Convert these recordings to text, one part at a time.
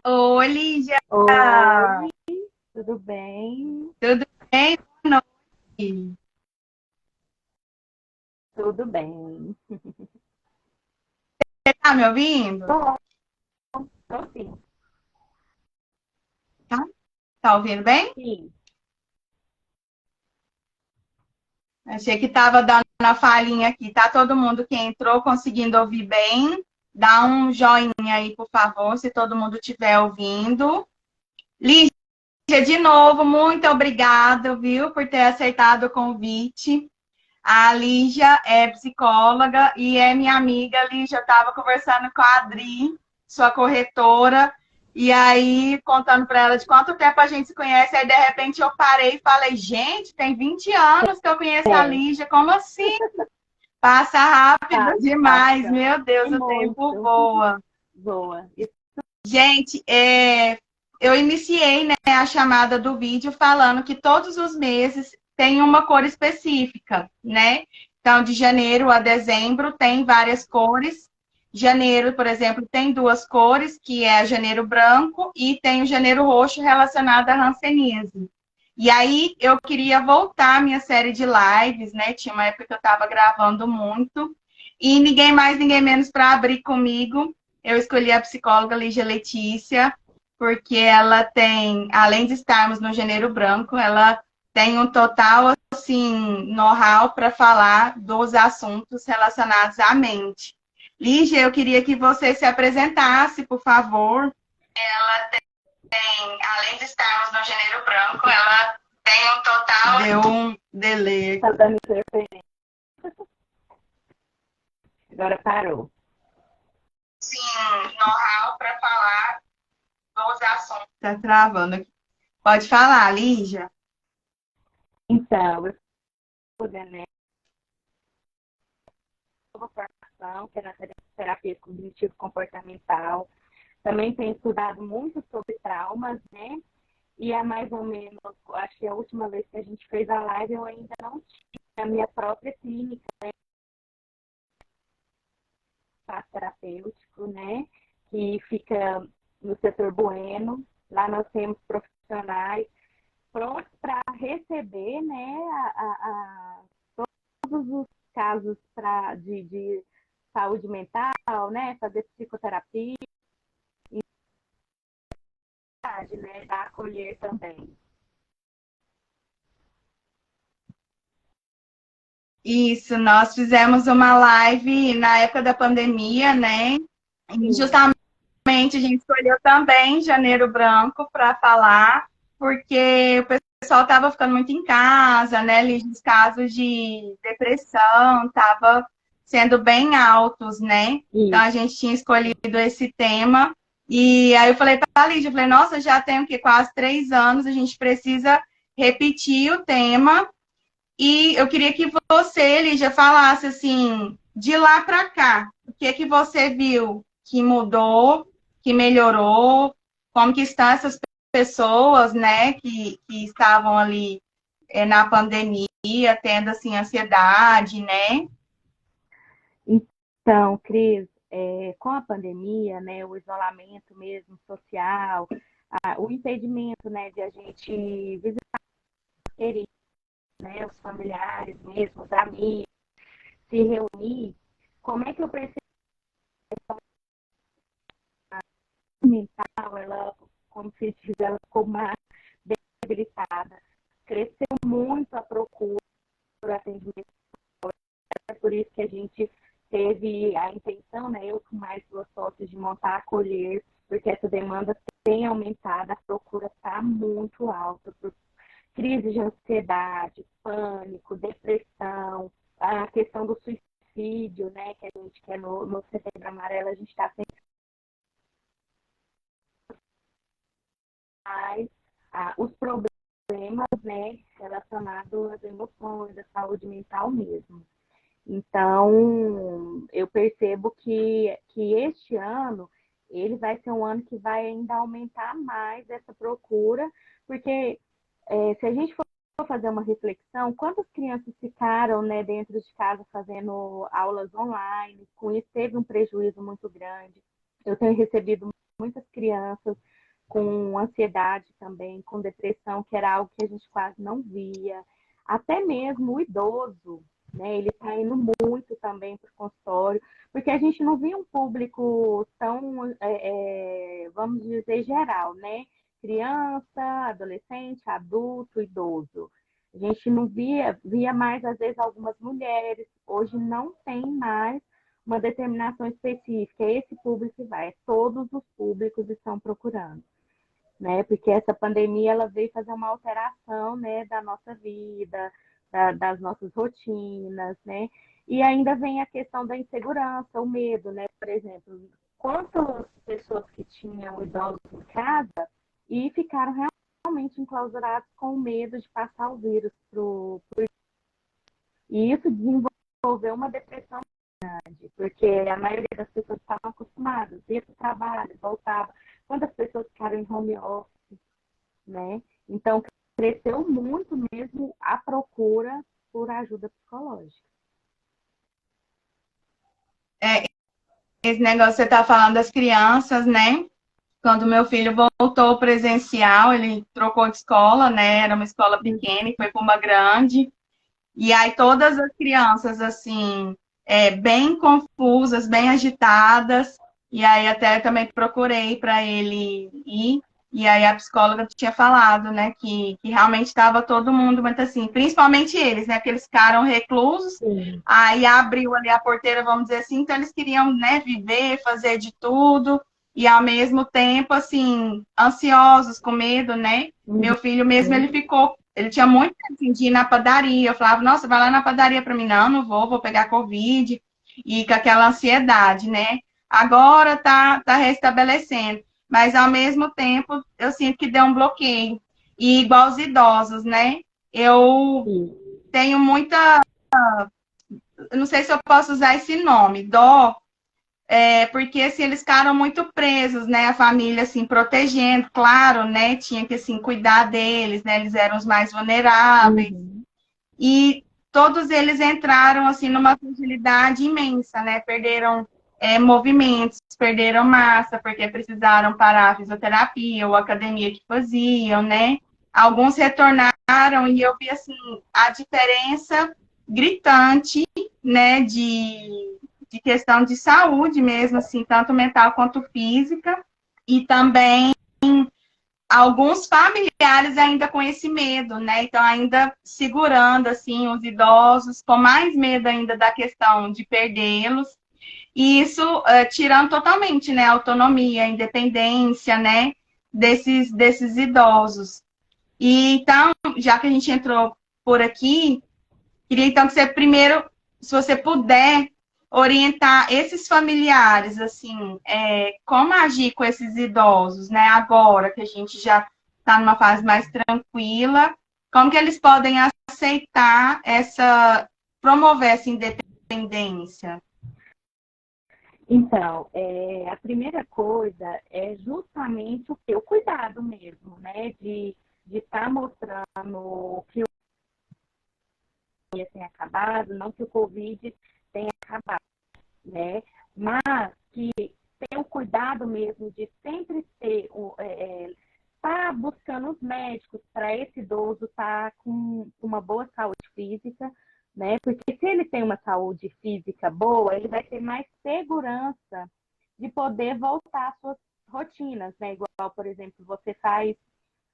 Oi, Lígia! Oi, tudo bem? Tudo bem? Boa noite. Tudo bem. Você tá me ouvindo? Tô, tô sim. Tá? Tá ouvindo bem? Sim. Achei que tava dando a falhinha aqui. Tá todo mundo que entrou conseguindo ouvir bem? Dá um joinha aí, por favor, se todo mundo estiver ouvindo. Lígia, de novo, muito obrigada, viu, por ter aceitado o convite. A Lígia é psicóloga e é minha amiga. Lígia, eu estava conversando com a Adri, sua corretora, e aí contando para ela de quanto tempo a gente se conhece. Aí, de repente, eu parei e falei: gente, tem 20 anos que eu conheço a É, Lígia, como assim? Passa rápido demais, passa. meu E Deus, o tempo muito. voa. Boa. Gente, eu iniciei, né, a chamada do vídeo falando que todos os meses tem uma cor específica, né? Então, de janeiro a dezembro tem várias cores. Janeiro, por exemplo, tem duas cores, que é a janeiro branco e tem o janeiro roxo relacionado à hanseníase. E aí eu queria voltar à minha série de lives, né? Tinha uma época que eu estava gravando muito. E ninguém mais, ninguém menos para abrir comigo eu escolhi a psicóloga Lígia Letícia, porque ela tem, além de estarmos no Janeiro Branco, ela tem um total assim know-how para falar dos assuntos relacionados à mente. Lígia, eu queria que você se apresentasse, por favor. Ela tem, além de estarmos no Janeiro Branco, ela tem um total. Deu um delay. Tá dando interferência. Agora parou. Sim, know-how para falar dos assuntos. Tá travando aqui. Pode falar, Lígia. Então, eu estou né, uma formação, que é na terapia cognitivo-comportamental. Também tenho estudado muito sobre traumas, né? E há mais ou menos, acho que a última vez que a gente fez a live, eu ainda não tinha a minha própria clínica, espaço terapêutico, né? Que fica no setor Bueno. Lá nós temos profissionais prontos para receber, né? Todos os casos de saúde mental, né? Fazer psicoterapia, né? Da acolher também. Isso, nós fizemos uma live na época da pandemia, né? E Sim, justamente a gente escolheu também Janeiro Branco para falar, porque o pessoal estava ficando muito em casa, né? Os casos de depressão estavam sendo bem altos, né? Então isso. a gente tinha escolhido esse tema. E aí eu falei para a Lígia, eu falei, nossa, já tem o quê? Quase 3 anos, a gente precisa repetir o tema e eu queria que você, Lígia, falasse assim, de lá para cá, o que é que você viu que mudou, que melhorou, como que estão essas pessoas, né, que estavam ali na pandemia, tendo assim ansiedade, né? Então, Cris, com a pandemia, né, o isolamento mesmo social, o impedimento, né, de a gente visitar queridos, né, os familiares mesmo, os amigos, se reunir, como é que eu percebi que a mental, ela, como se diz, ela ficou mais debilitada. Cresceu muito a procura por atendimento, é por isso que a gente teve a intenção, né, eu com mais duas sócios, de montar a Acolher, porque essa demanda tem aumentado, a procura está muito alta por crise de ansiedade, pânico, depressão, a questão do suicídio, né, que a gente quer no Setembro Amarelo, a gente está sempre mais os problemas, né, relacionados às emoções, à saúde mental mesmo. Então, eu percebo que este ano ele vai ser um ano que vai ainda aumentar mais essa procura, porque se a gente for fazer uma reflexão, quantas crianças ficaram, né, dentro de casa fazendo aulas online, com isso teve um prejuízo muito grande. Eu tenho recebido muitas crianças com ansiedade também, com depressão, que era algo que a gente quase não via. Até mesmo o idoso, né? Ele está indo muito também para o consultório, porque a gente não via um público tão, vamos dizer, geral, né? Criança, adolescente, adulto, idoso. A gente não via mais, às vezes, algumas mulheres. Hoje não tem mais uma determinação específica. É esse público que vai, todos os públicos estão procurando, né? Porque essa pandemia ela veio fazer uma alteração, né, da nossa vida, das nossas rotinas, né? E ainda vem a questão da insegurança, o medo, né? Por exemplo, quantas pessoas que tinham idosos em casa e ficaram realmente enclausurados com medo de passar o vírus e isso desenvolveu uma depressão grande, porque a maioria das pessoas estavam acostumadas, ia para o trabalho, voltava. Quantas pessoas ficaram em home office, né? Então, cresceu muito mesmo a procura por ajuda psicológica. Esse negócio que você está falando das crianças, né? Quando meu filho voltou presencial, ele trocou de escola, né? Era uma escola pequena e foi para uma grande. E aí todas as crianças, assim, bem confusas, bem agitadas. E aí até também procurei para ele ir. E aí a psicóloga tinha falado, né, que realmente estava todo mundo muito assim, principalmente eles, né, que eles ficaram reclusos. Sim. Aí abriu ali a porteira, vamos dizer assim, então eles queriam, né, viver, fazer de tudo. E ao mesmo tempo, assim, ansiosos, com medo, né? Meu filho mesmo, ele tinha muito medo de ir na padaria. Eu falava, nossa, vai lá na padaria para mim. Não, não vou pegar Covid. E com aquela ansiedade, né? Agora tá restabelecendo. Mas ao mesmo tempo, eu sinto que deu um bloqueio. E igual os idosos, né? Eu Sim. tenho muita. Eu não sei se eu posso usar esse nome, dó, porque assim, eles ficaram muito presos, né? A família assim protegendo, claro, né? Tinha que assim cuidar deles, né? Eles eram os mais vulneráveis. E todos eles entraram assim numa fragilidade imensa, né? Perderam movimentos, perderam massa porque precisaram parar a fisioterapia ou a academia que faziam, né? Alguns retornaram e eu vi assim a diferença gritante, né? De questão de saúde mesmo, assim, tanto mental quanto física, e também alguns familiares ainda com esse medo, né? Então, ainda segurando, assim, os idosos, com mais medo ainda da questão de perdê-los, e isso tirando totalmente, né, a autonomia, a independência, né, desses idosos. E, então, já que a gente entrou por aqui, queria então que você primeiro, se você puder, orientar esses familiares, assim, como agir com esses idosos, né? Agora que a gente já está numa fase mais tranquila, como que eles podem aceitar promover essa independência? Então, a primeira coisa é justamente o que? O cuidado mesmo, né? De estar mostrando que o Covid tenha acabado, não que o Covid tenha acabado, né? Mas que ter o cuidado mesmo de sempre ter tá buscando os médicos para esse idoso estar com uma boa saúde física, né? Porque se ele tem uma saúde física boa, ele vai ter mais segurança de poder voltar às suas rotinas, né? Igual, por exemplo, você faz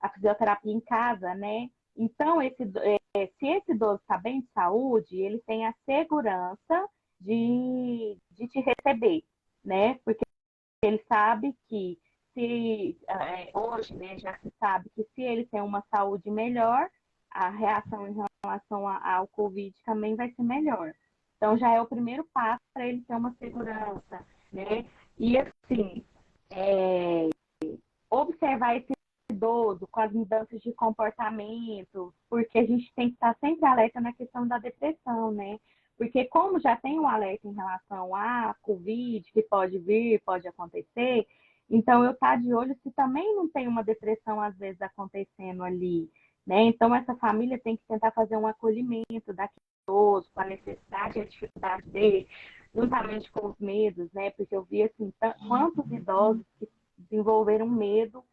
a fisioterapia em casa, né? Então, se esse idoso está bem de saúde, ele tem a segurança de te receber, né? Porque ele sabe que se hoje, né, já se sabe que se ele tem uma saúde melhor, a reação em relação ao Covid também vai ser melhor. Então já é o primeiro passo para ele ter uma segurança, né? E assim, observar esse idoso com as mudanças de comportamento, porque a gente tem que estar sempre alerta na questão da depressão, né? Porque como já tem um alerta em relação à Covid, que pode vir, pode acontecer, então eu estar de olho se também não tem uma depressão, às vezes, acontecendo ali, né? Então essa família tem que tentar fazer um acolhimento daquele idoso, com a necessidade e a dificuldade dele, juntamente com os medos, né? Porque eu vi, assim, quantos idosos que desenvolveram medo,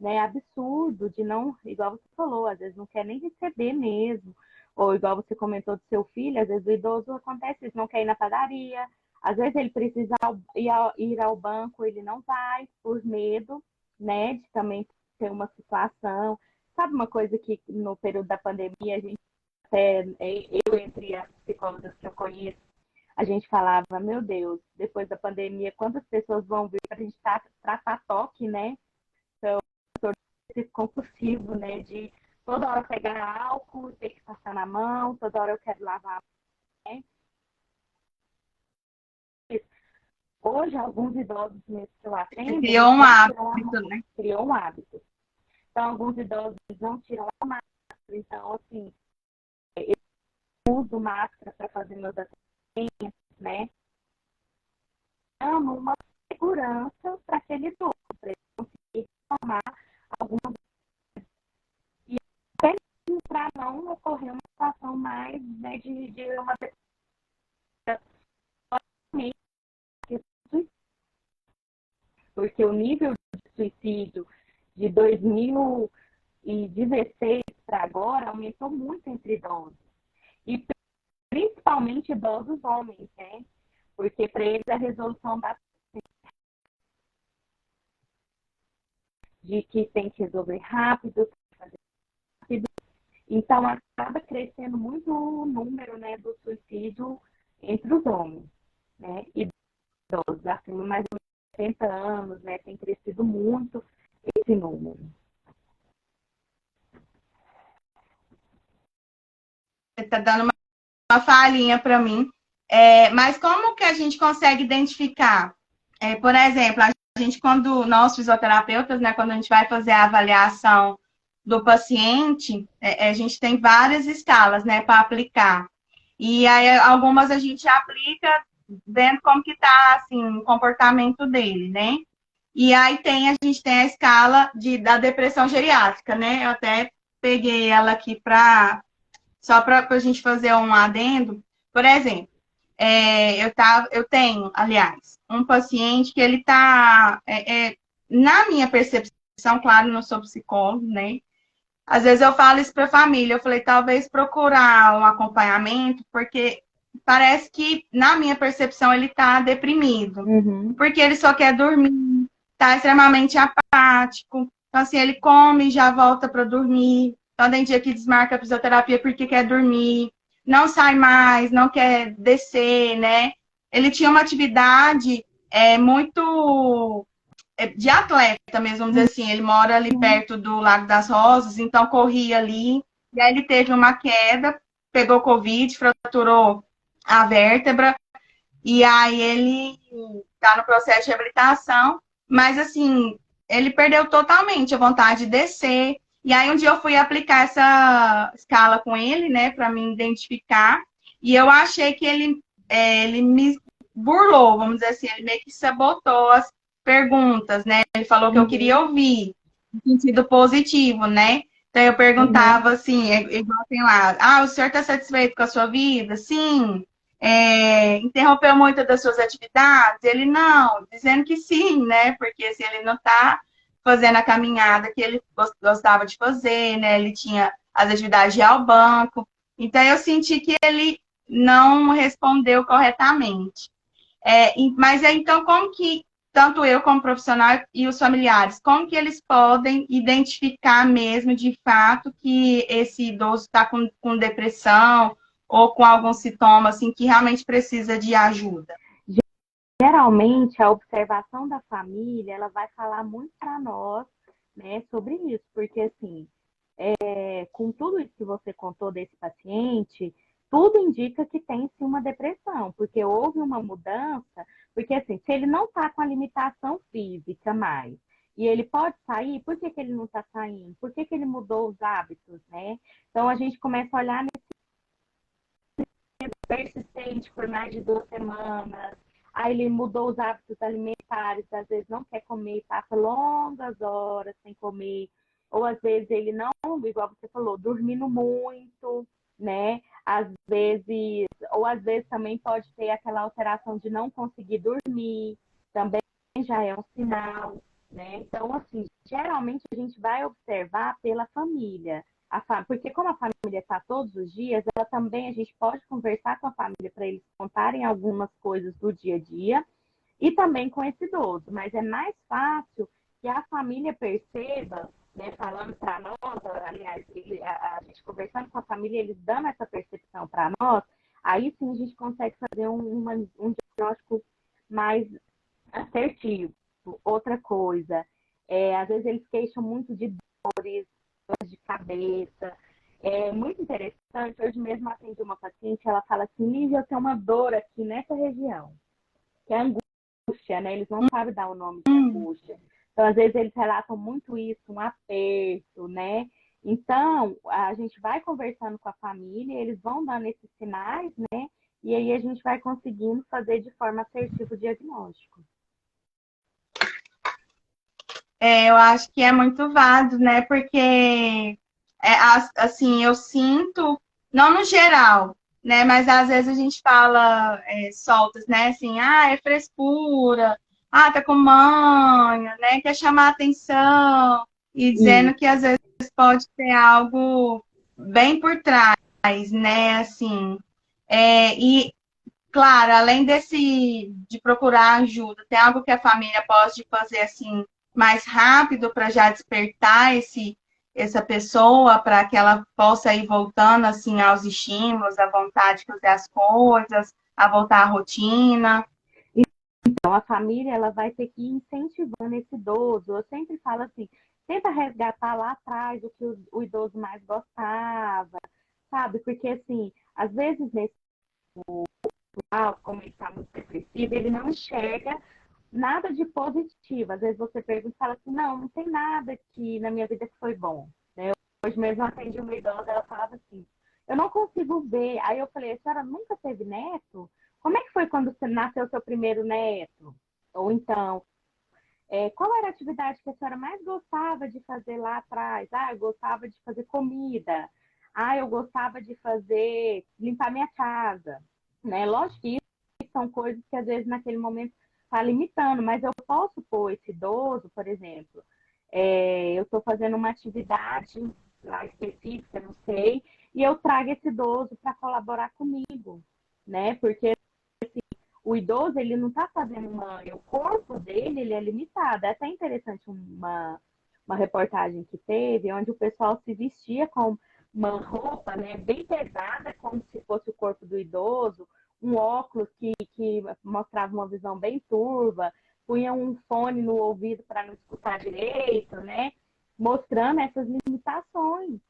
né, absurdo de não, igual você falou, às vezes não quer nem receber mesmo, ou igual você comentou do seu filho, às vezes o idoso acontece isso, não quer ir na padaria, às vezes ele precisa ir ao banco, ele não vai por medo, né, de também ter uma situação. Sabe uma coisa que no período da pandemia a gente até, eu entre as psicólogas que eu conheço, a gente falava, meu Deus, depois da pandemia, quantas pessoas vão vir para a gente tratar toque, né? Esse compulsivo, né? De toda hora pegar álcool, ter que passar na mão, toda hora eu quero lavar, né? Hoje, alguns idosos mesmo que eu atendo, Criou eles um não tiram a hábito, máscara, né? criou um hábito. Então, alguns idosos não tiram a máscara. Então, assim, eu uso máscara para fazer meus atendimentos, né? Dando uma segurança para aquele idoso, para ele conseguir tomar algumas e até para não ocorrer uma situação mais, né, de uma porque o nível de suicídio de 2016 para agora aumentou muito entre idosos. E principalmente idosos homens, né? Porque para eles a resolução da de que tem que resolver rápido, fazer rápido. Então acaba crescendo muito o número, né, do suicídio entre os homens, né? Idosos, acima mais de 80 anos, né? Tem crescido muito esse número. Você está dando uma falhinha para mim. Mas como que a gente consegue identificar? Por exemplo, a gente, quando nós fisioterapeutas, né, quando a gente vai fazer a avaliação do paciente, a gente tem várias escalas, né, para aplicar. E aí algumas a gente aplica vendo como que tá, assim, o comportamento dele, né? E aí a gente tem a escala da depressão geriátrica, né? Eu até peguei ela aqui só para a gente fazer um adendo. Por exemplo, eu tenho, aliás, um paciente que ele está, na minha percepção, claro, não sou psicólogo, né? Às vezes eu falo isso para a família, eu falei, talvez procurar um acompanhamento, porque parece que, na minha percepção, ele está deprimido. Uhum. Porque ele só quer dormir, está extremamente apático. Então, assim, ele come e já volta para dormir. Então, tem dia que desmarca a fisioterapia porque quer dormir. Não sai mais, não quer descer, né? Ele tinha uma atividade muito de atleta mesmo, vamos dizer assim. Ele mora ali perto do Lago das Rosas, então corria ali. E aí ele teve uma queda, pegou Covid, fraturou a vértebra. E aí ele está no processo de reabilitação, mas assim, ele perdeu totalmente a vontade de descer. E aí um dia eu fui aplicar essa escala com ele, né, para me identificar. E eu achei que ele me burlou, vamos dizer assim, ele meio que sabotou as perguntas, né? Ele falou que eu queria ouvir, no sentido positivo, né? Então eu perguntava assim, igual tem lá, o senhor está satisfeito com a sua vida? Sim. Interrompeu muitas das suas atividades? Ele não, dizendo que sim, né? Porque se ele não está fazendo a caminhada que ele gostava de fazer, né? Ele tinha as atividades de ir ao banco. Então eu senti que ele não respondeu corretamente. Mas então, como que, tanto eu como profissional e os familiares, como que eles podem identificar mesmo, de fato, que esse idoso está com depressão ou com algum sintoma, assim, que realmente precisa de ajuda? Geralmente, a observação da família, ela vai falar muito para nós, né, sobre isso, porque, assim, com tudo isso que você contou desse paciente, tudo indica que tem sim uma depressão, porque houve uma mudança, porque assim, se ele não está com a limitação física mais, e ele pode sair, por que ele não está saindo? Por que ele mudou os hábitos, né? Então a gente começa a olhar nesse persistente por mais de 2 semanas, aí ele mudou os hábitos alimentares, às vezes não quer comer, passa longas horas sem comer, ou às vezes ele não, igual você falou, dormindo muito, né? Às vezes, ou às vezes também pode ter aquela alteração de não conseguir dormir, também já é um sinal, né? Então, assim, geralmente a gente vai observar pela família. Porque como a família está todos os dias, ela também, a gente pode conversar com a família para eles contarem algumas coisas do dia a dia e também com esse idoso. Mas é mais fácil que a família perceba, né, falando para nós, aliás, a gente conversando com a família, eles dando essa percepção para nós, aí sim a gente consegue fazer um diagnóstico mais assertivo. Outra coisa, às vezes eles queixam muito de dores, dores de cabeça. É muito interessante, hoje mesmo atendi uma paciente, ela fala assim, Lívia, eu tenho uma dor aqui nessa região, que é angústia, né? Eles não sabem dar o nome de angústia. Então, às vezes, eles relatam muito isso, um aperto, né? Então, a gente vai conversando com a família, eles vão dando esses sinais, né? E aí a gente vai conseguindo fazer de forma assertiva o diagnóstico. Eu acho que é muito válido, né? Porque, assim, eu sinto, não no geral, né? Mas às vezes a gente fala soltas, né? Assim, é frescura, tá com manha, né? Quer chamar atenção, e dizendo que às vezes pode ter algo bem por trás, né? Assim, e claro, além de procurar ajuda, tem algo que a família pode fazer assim mais rápido para já despertar essa pessoa para que ela possa ir voltando assim aos estímulos, à vontade de fazer as coisas, a voltar à rotina. Então, a família ela vai ter que ir incentivando esse idoso. Eu sempre falo assim, tenta resgatar lá atrás o que o idoso mais gostava, sabe? Porque, assim, às vezes nesse como ele está muito depressivo, ele não enxerga nada de positivo. Às vezes você pergunta e fala assim, não tem nada que na minha vida que foi bom. Né? Hoje mesmo eu atendi uma idosa, ela falava assim, eu não consigo ver. Aí eu falei, a senhora nunca teve neto? Como é que foi quando você nasceu seu primeiro neto? Ou então, qual era a atividade que a senhora mais gostava de fazer lá atrás? Eu gostava de fazer comida. Eu gostava de limpar minha casa. Né? Lógico que isso são coisas que às vezes naquele momento está limitando, mas eu posso pôr esse idoso, por exemplo, eu estou fazendo uma atividade lá específica, não sei, e eu trago esse idoso para colaborar comigo, né? Porque o idoso, ele não está fazendo o corpo dele, ele é limitado. É até interessante uma reportagem que teve, onde o pessoal se vestia com uma roupa, né, bem pesada, como se fosse o corpo do idoso, um óculos que mostrava uma visão bem turva, punha um fone no ouvido para não escutar direito, né, mostrando essas limitações.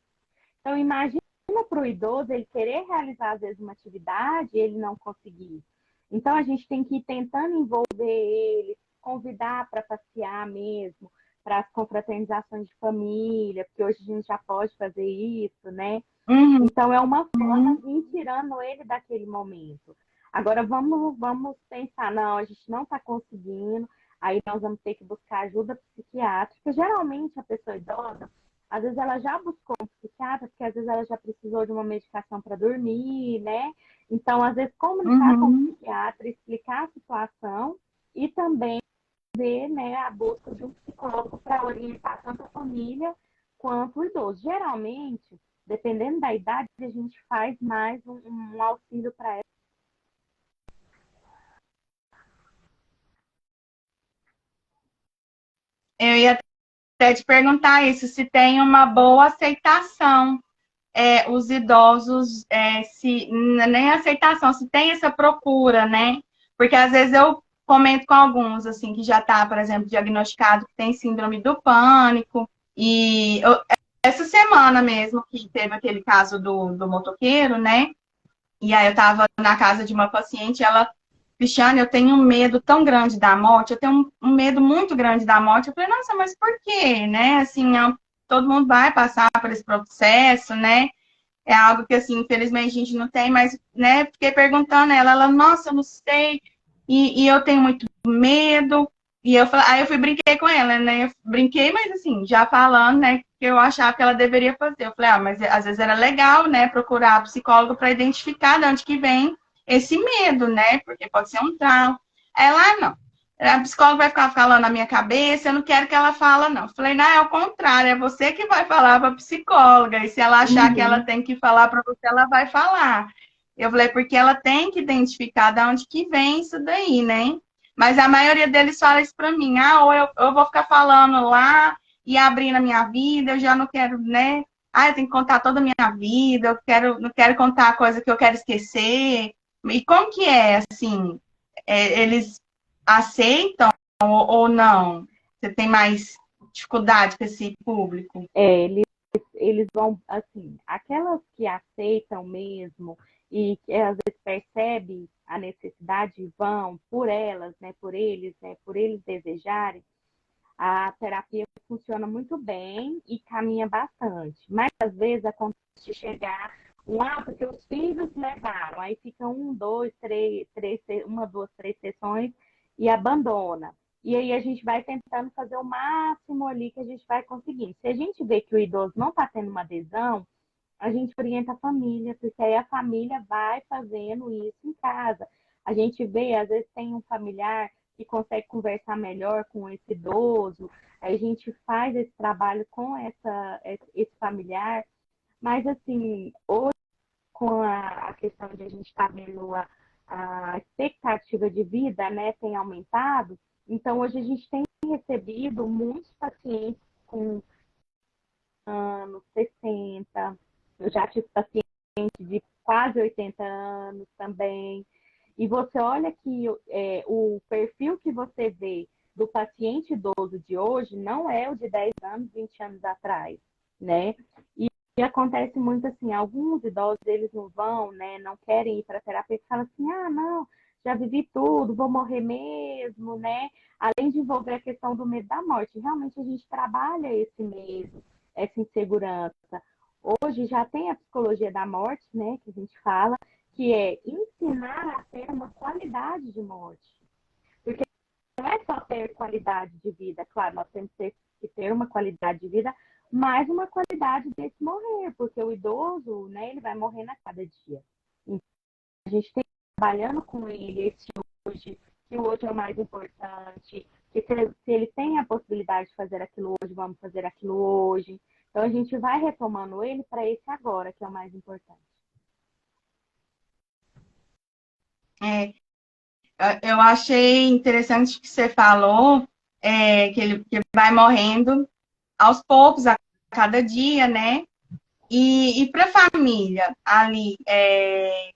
Então, imagina para o idoso ele querer realizar, às vezes, uma atividade e ele não conseguir. Então, a gente tem que ir tentando envolver ele, convidar para passear mesmo, para as confraternizações de família, porque hoje a gente já pode fazer isso, né? Uhum. Então, é uma forma de ir tirando ele daquele momento. Agora, vamos pensar, não, a gente não está conseguindo, aí nós vamos ter que buscar ajuda psiquiátrica. Geralmente, a pessoa idosa, às vezes ela já buscou um psiquiatra, porque às vezes ela já precisou de uma medicação para dormir, né? Então, às vezes, comunicar com o psiquiatra, explicar a situação e também ver, né, a busca de um psicólogo para orientar tanto a família quanto o idoso. Geralmente, dependendo da idade, a gente faz mais um auxílio para ela. Eu ia até te perguntar isso, se tem uma boa aceitação, os idosos, se nem aceitação, se tem essa procura, né? Porque às vezes eu comento com alguns, assim, que já está, por exemplo, diagnosticado que tem síndrome do pânico, e essa semana mesmo que teve aquele caso do motoqueiro, né? E aí eu estava na casa de uma paciente, ela, Cristiane, eu tenho um medo tão grande da morte, eu tenho um medo muito grande da morte. Eu falei, nossa, mas por quê, né? Assim, todo mundo vai passar por esse processo, né? É algo que, assim, infelizmente a gente não tem, mas, né, fiquei perguntando a ela, nossa, eu não sei, e eu tenho muito medo, e eu falei, aí eu brinquei com ela, né, eu brinquei, mas assim, já falando, né, que eu achava que ela deveria fazer. Eu falei, mas às vezes era legal, né, procurar psicólogo para identificar de onde que vem esse medo, né, porque pode ser um trauma. Ela, não. A psicóloga vai ficar falando na minha cabeça, eu não quero que ela fale, não. Eu falei, não, é o contrário, é você que vai falar para a psicóloga, e se ela achar que ela Uhum. tem que falar para você, ela vai falar. Eu falei, porque ela tem que identificar de onde que vem isso daí, né? Mas a maioria deles fala isso para mim, ou eu vou ficar falando lá e abrindo a minha vida, eu já não quero, né? Eu tenho que contar toda a minha vida, não quero contar coisa que eu quero esquecer. E como que é, assim, eles aceitam ou não? Você tem mais dificuldade com esse público? Eles vão, assim, aquelas que aceitam mesmo e que às vezes percebem a necessidade e vão por elas, né, por eles desejarem, a terapia funciona muito bem e caminha bastante. Mas às vezes acontece de chegar porque os filhos levaram, aí fica uma, duas, três sessões e abandona. E aí a gente vai tentando fazer o máximo ali que a gente vai conseguindo. Se a gente vê que o idoso não está tendo uma adesão, a gente orienta a família, porque aí a família vai fazendo isso em casa. A gente vê, às vezes tem um familiar que consegue conversar melhor com esse idoso, aí a gente faz esse trabalho com esse familiar, mas assim, hoje com a questão de a gente estar vendo a expectativa de vida, né, tem aumentado, então hoje a gente tem recebido muitos pacientes com anos, 60, eu já tive paciente de quase 80 anos também. E você olha que o perfil que você vê do paciente idoso de hoje não é o de 10 anos, 20 anos atrás, né? E acontece muito assim, alguns idosos, eles não vão, né, não querem ir para terapia, e falam assim, não, já vivi tudo, vou morrer mesmo, né? Além de envolver a questão do medo da morte, realmente a gente trabalha esse medo, essa insegurança. Hoje já tem a psicologia da morte, né, que a gente fala, que é ensinar a ter uma qualidade de morte. Porque não é só ter qualidade de vida, claro, nós temos que ter uma qualidade de vida, mas uma qualidade desse morrer, porque o idoso, né, ele vai morrendo a cada dia. Então, a gente tem que ir trabalhando com ele esse hoje, que o hoje é o mais importante, que se ele tem a possibilidade de fazer aquilo hoje, vamos fazer aquilo hoje. Então, a gente vai retomando ele para esse agora, que é o mais importante. É, eu achei interessante que você falou que ele que vai morrendo aos poucos, a cada dia, né? E para a família, ali,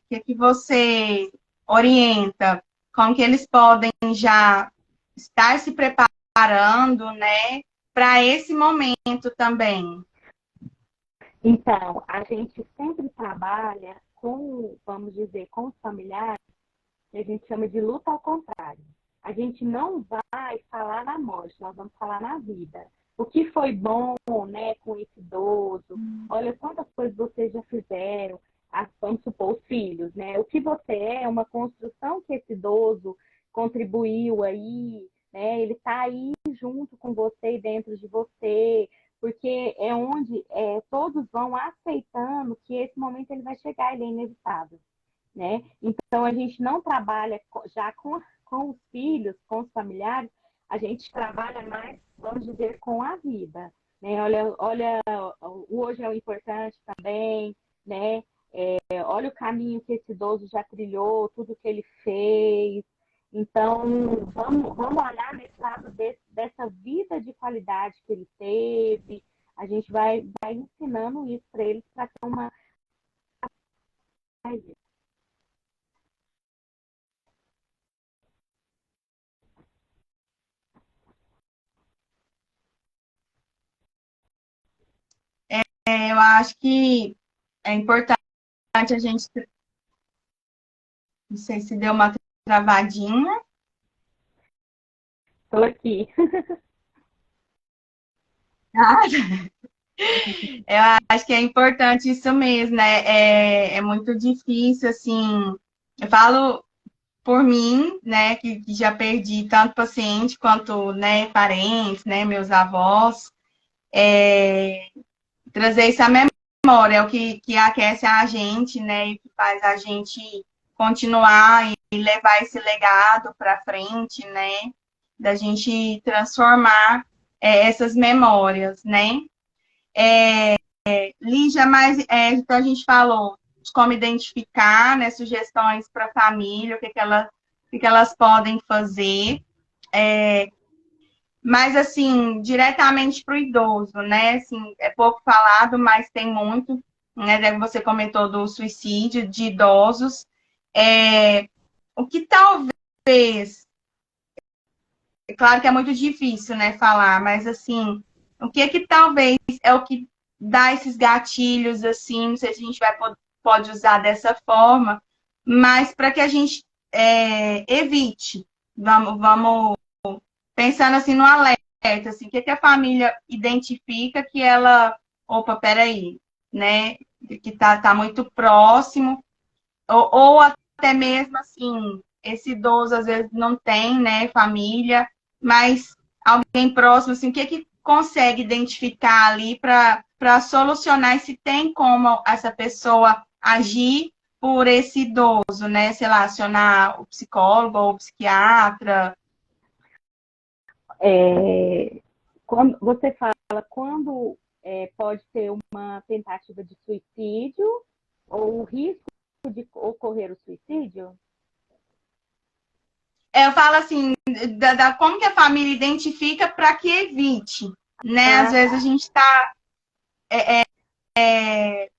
que você orienta? Como que eles podem já estar se preparando, né, para esse momento também? Então, a gente sempre trabalha com, vamos dizer, com os familiares, que a gente chama de luta ao contrário. A gente não vai falar na morte, nós vamos falar na vida. O que foi bom, né, com esse idoso? Olha quantas coisas vocês já fizeram. Vamos supor, os filhos, né? O que você é uma construção que esse idoso contribuiu aí, né? Ele está aí junto com você e dentro de você, porque é onde todos vão aceitando que esse momento ele vai chegar, ele é inevitável, né? Então a gente não trabalha já com os filhos, com os familiares, a gente trabalha mais, vamos dizer, com a vida, né? Olha, o hoje é o importante também, né? Olha o caminho que esse idoso já trilhou, tudo que ele fez. Então, vamos olhar nesse lado dessa vida de qualidade que ele teve. A gente vai ensinando isso para eles para ter uma. Eu acho que é importante a gente, não sei se deu uma travadinha. Estou aqui. Eu acho que é importante isso mesmo, né? É muito difícil, assim. Eu falo por mim, né, que já perdi tanto paciente quanto, né, parentes, né, meus avós, trazer isso à memória é o que aquece a gente, né, e que faz a gente continuar e levar esse legado para frente, né? da gente transformar essas memórias, né? Lígia, mas então a gente falou de como identificar, né, sugestões para a família, o que elas podem fazer. Mas, assim, diretamente para o idoso, né? Assim, é pouco falado, mas tem muito, né? Você comentou do suicídio de idosos. O que talvez, é claro que é muito difícil, né, falar, mas, assim, o que talvez é o que dá esses gatilhos, assim, não sei se a gente pode usar dessa forma, mas para que a gente evite, vamos pensando assim no alerta, assim, o que a família identifica que ela, opa, peraí, né, que tá muito próximo, ou até mesmo assim, esse idoso às vezes não tem, né, família, mas alguém próximo, assim, o que consegue identificar ali para solucionar e se tem como essa pessoa agir por esse idoso, né, sei lá, acionar o psicólogo ou o psiquiatra. Quando você fala quando pode ter uma tentativa de suicídio ou o risco de ocorrer o suicídio? Eu falo assim, como que a família identifica para que evite, né? Às Ah, vezes a tá. gente está,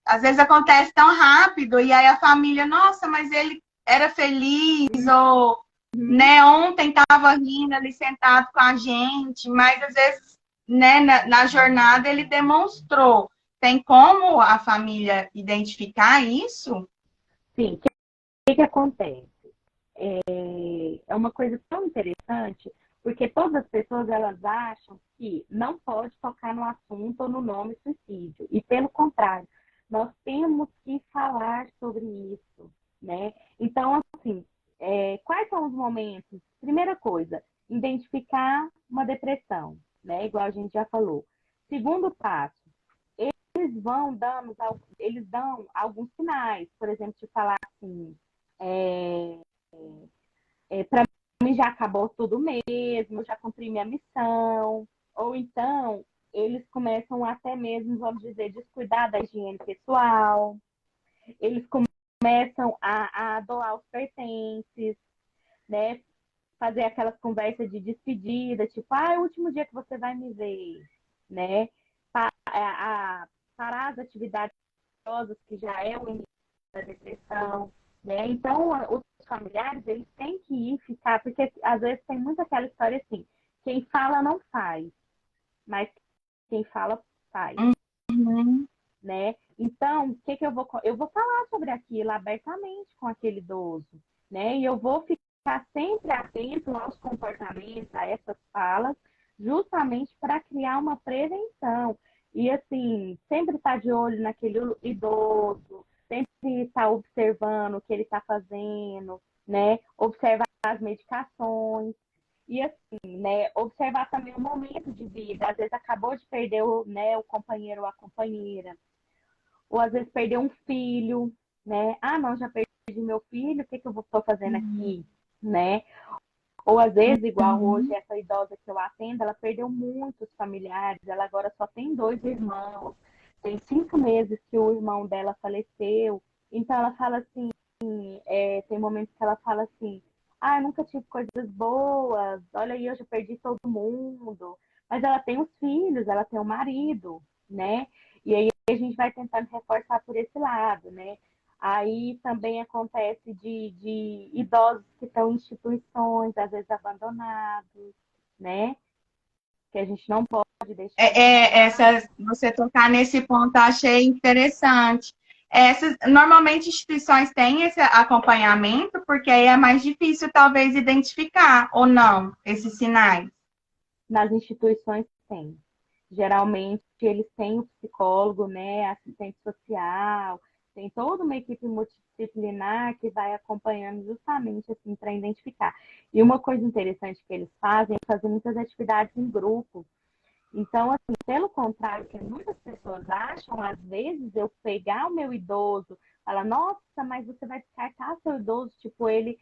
às vezes acontece tão rápido e aí a família, nossa, mas ele era feliz ou, Uhum. né? Ontem estava rindo ali sentado com a gente, mas às vezes, né? Na jornada ele demonstrou. Tem como a família identificar isso? Sim, o que acontece? É uma coisa tão interessante, porque todas as pessoas elas acham que não pode tocar no assunto ou no nome suicídio. E pelo contrário, nós temos que falar sobre isso, né? Então, assim, quais são os momentos? Primeira coisa, identificar uma depressão, né? Igual a gente já falou. Segundo passo, eles dão alguns sinais, por exemplo, de falar assim, é, para mim já acabou tudo mesmo, já cumpri minha missão. Ou então, eles começam até mesmo, vamos dizer, descuidar da higiene pessoal, eles começam a doar os pertences, né? Fazer aquelas conversas de despedida, tipo, ah, é o último dia que você vai me ver, né? Parar as atividades que já é o início da depressão, né? Então, os familiares, eles têm que ir ficar, porque às vezes tem muito aquela história assim, quem fala não faz, mas quem fala faz, Uhum. né? Então, o que que eu vou falar sobre aquilo abertamente com aquele idoso, né? E eu vou ficar sempre atento aos comportamentos, a essas falas, justamente para criar uma prevenção. E assim, sempre estar de olho naquele idoso, sempre estar observando o que ele está fazendo, né? Observar as medicações. E assim, né, observar também o momento de vida. Às vezes acabou de perder o companheiro ou a companheira, ou às vezes perdeu um filho, né? Ah, não, já perdi meu filho, o que, que eu estou fazendo aqui, né? Ou às vezes, igual hoje, Uhum. essa idosa que eu atendo, ela perdeu muitos familiares, ela agora só tem 2 irmãos, tem 5 meses que o irmão dela faleceu. Então ela fala assim, tem momentos que ela fala assim, ah, eu nunca tive coisas boas, olha aí, eu já perdi todo mundo. Mas ela tem os filhos, ela tem o marido, né? E aí a gente vai tentando reforçar por esse lado, né? Aí também acontece de idosos que estão em instituições, às vezes abandonados, né? Que a gente não pode deixar eles lá. Você tocar nesse ponto, eu achei interessante. Normalmente, instituições têm esse acompanhamento, porque aí é mais difícil, talvez, identificar ou não esses sinais. Nas instituições tem. Geralmente eles têm o psicólogo, né, assistente social, tem toda uma equipe multidisciplinar que vai acompanhando justamente assim para identificar. E uma coisa interessante que eles fazem é fazer muitas atividades em grupo. Então, assim, pelo contrário, que muitas pessoas acham, às vezes eu pegar o meu idoso, falar, nossa, mas você vai descartar seu idoso, tipo, ele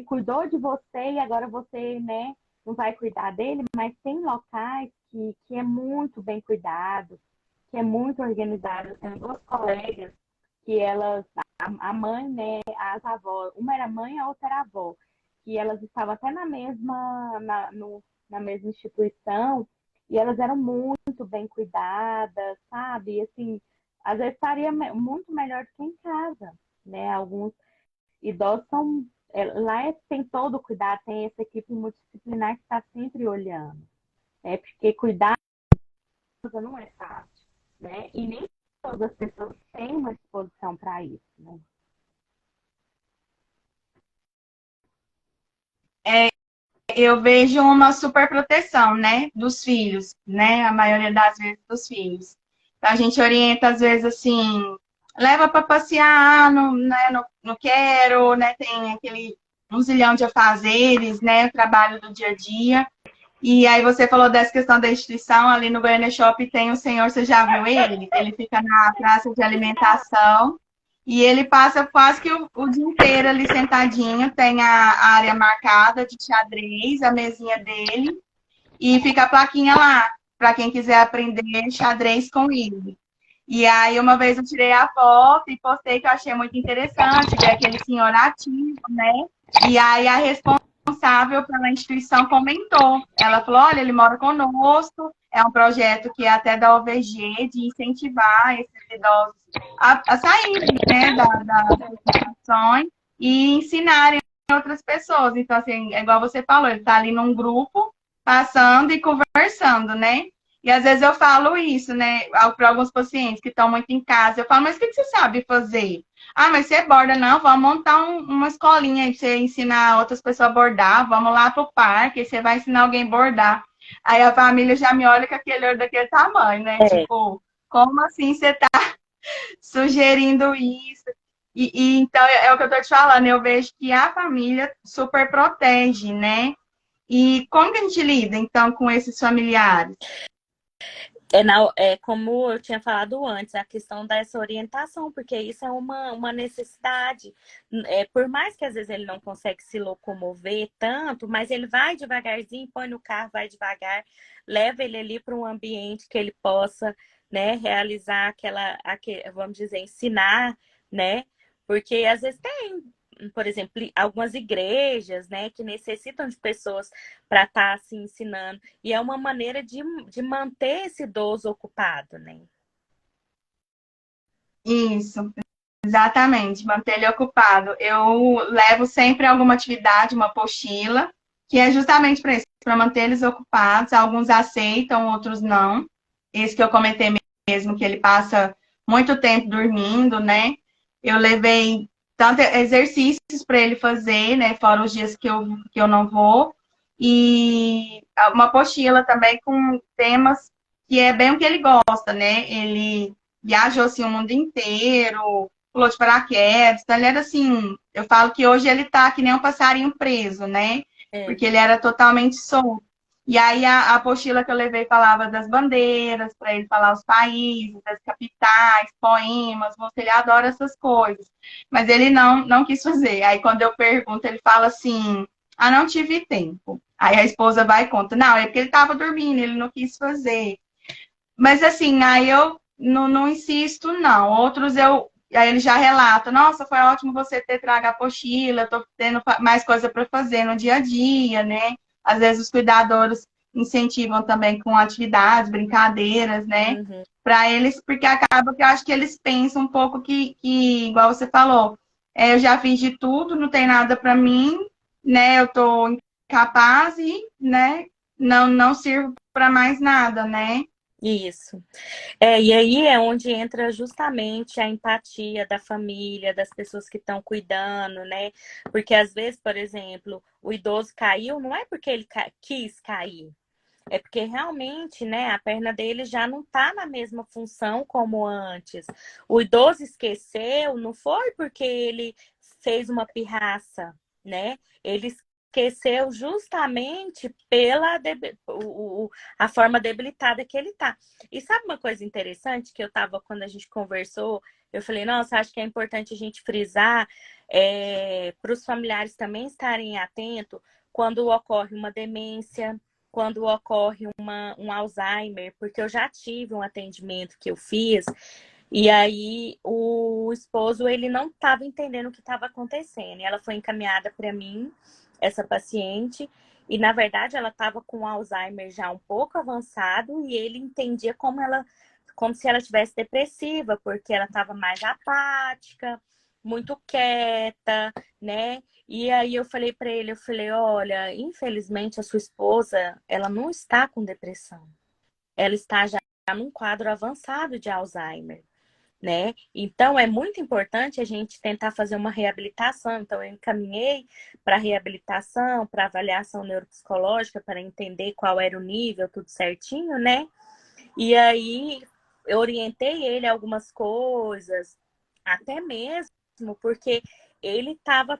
cuidou de você e agora você, né? não vai cuidar dele, mas tem locais que é muito bem cuidado, que é muito organizado. Eu tenho duas colegas que elas, a mãe, né, as avós, uma era mãe, a outra era avó, que elas estavam até na mesma instituição, e elas eram muito bem cuidadas, sabe? E, assim, às vezes estaria muito melhor do que em casa, né? Alguns idosos são. Lá tem todo o cuidado, tem essa equipe multidisciplinar que está sempre olhando. Porque cuidar não é fácil, né? E nem todas as pessoas têm uma disposição para isso, né? Eu vejo uma super proteção, né, dos filhos, né, a maioria das vezes dos filhos. Então, a gente orienta, às vezes, assim, leva para passear, não, né, não quero, né, tem aquele um zilhão de afazeres, né, o trabalho do dia a dia. E aí você falou dessa questão da instituição, ali no Goiânia Shopping tem o senhor, você já viu ele? Ele fica na praça de alimentação e ele passa quase que o dia inteiro ali sentadinho, tem a área marcada de xadrez, a mesinha dele, e fica a plaquinha lá, para quem quiser aprender xadrez com ele. E aí, uma vez eu tirei a foto e postei que eu achei muito interessante ver aquele senhor ativo, né? E aí, a responsável pela instituição comentou. Ela falou: olha, ele mora conosco, é um projeto que é até da OVG, de incentivar esses idosos a saírem, né, das instituições e ensinarem outras pessoas. Então, assim, é igual você falou, ele está ali num grupo, passando e conversando, né? E às vezes eu falo isso, né, para alguns pacientes que estão muito em casa. Eu falo, mas o que você sabe fazer? Ah, mas você borda, não, vamos montar uma escolinha aí para você ensinar outras pessoas a bordar, vamos lá pro parque, aí você vai ensinar alguém a bordar. Aí a família já me olha com aquele olho daquele tamanho, né? É, Tipo, como assim você tá sugerindo isso? E então é o que eu tô te falando, eu vejo que a família super protege, né? E como que a gente lida, então, com esses familiares? É como eu tinha falado antes, a questão dessa orientação, porque isso é uma necessidade. Por mais que às vezes ele não consegue se locomover tanto, mas ele vai devagarzinho, põe no carro, vai devagar, leva ele ali para um ambiente que ele possa, né, realizar vamos dizer, ensinar, né? Porque às vezes tem, por exemplo, algumas igrejas, né, que necessitam de pessoas para estar assim ensinando. E é uma maneira de manter esse idoso ocupado, né? Isso, exatamente, manter ele ocupado. Eu levo sempre alguma atividade, uma apostila, que é justamente para isso, para manter eles ocupados. Alguns aceitam, outros não. Esse que eu comentei mesmo, que ele passa muito tempo dormindo, né? Eu levei tanto exercícios para ele fazer, né? Fora os dias que eu não vou. E uma apostila também com temas que é bem o que ele gosta, né? Ele viajou assim o mundo inteiro, pulou de paraquedas, então ele era assim, eu falo que hoje ele tá que nem um passarinho preso, né? É. Porque ele era totalmente solto. E aí a apostila que eu levei falava das bandeiras, para ele falar os países, das capitais, poemas, ele adora essas coisas. Mas ele não quis fazer. Aí quando eu pergunto, ele fala assim: "Ah, não tive tempo". Aí a esposa vai e conta: "Não, é porque ele estava dormindo, ele não quis fazer". Mas assim, aí eu não insisto, não. Outros eu. Aí ele já relata, nossa, foi ótimo você ter trago a apostila, tô tendo mais coisa para fazer no dia a dia, né? Às vezes os cuidadores incentivam também com atividades, brincadeiras, né? Uhum. Para eles, porque acaba que eu acho que eles pensam um pouco que igual você falou, eu já fiz de tudo, não tem nada para mim, né? Eu tô incapaz e, né, não sirvo para mais nada, né? Isso. E aí é onde entra justamente a empatia da família, das pessoas que estão cuidando, né? Porque às vezes, por exemplo, o idoso caiu, não é porque ele quis cair, é porque realmente, né, a perna dele já não está na mesma função como antes. O idoso esqueceu, não foi porque ele fez uma pirraça, né? Ele esqueceu justamente pela a forma debilitada que ele tá. E sabe uma coisa interessante que eu tava, quando a gente conversou, eu falei, nossa, acho que é importante a gente frisar para os familiares também estarem atentos, quando ocorre uma demência, quando ocorre um Alzheimer, porque eu já tive um atendimento que eu fiz, e aí o esposo ele não estava entendendo o que estava acontecendo. E ela foi encaminhada para mim, essa paciente, e na verdade ela estava com Alzheimer já um pouco avançado, e ele entendia como se ela estivesse depressiva, porque ela estava mais apática, muito quieta, né? E aí eu falei para ele, eu falei, olha, infelizmente a sua esposa, ela não está com depressão. Ela está já num quadro avançado de Alzheimer, né? Então é muito importante a gente tentar fazer uma reabilitação. Então eu encaminhei para reabilitação, para avaliação neuropsicológica, para entender qual era o nível, tudo certinho, né? E aí eu orientei ele a algumas coisas, até mesmo porque ele estava.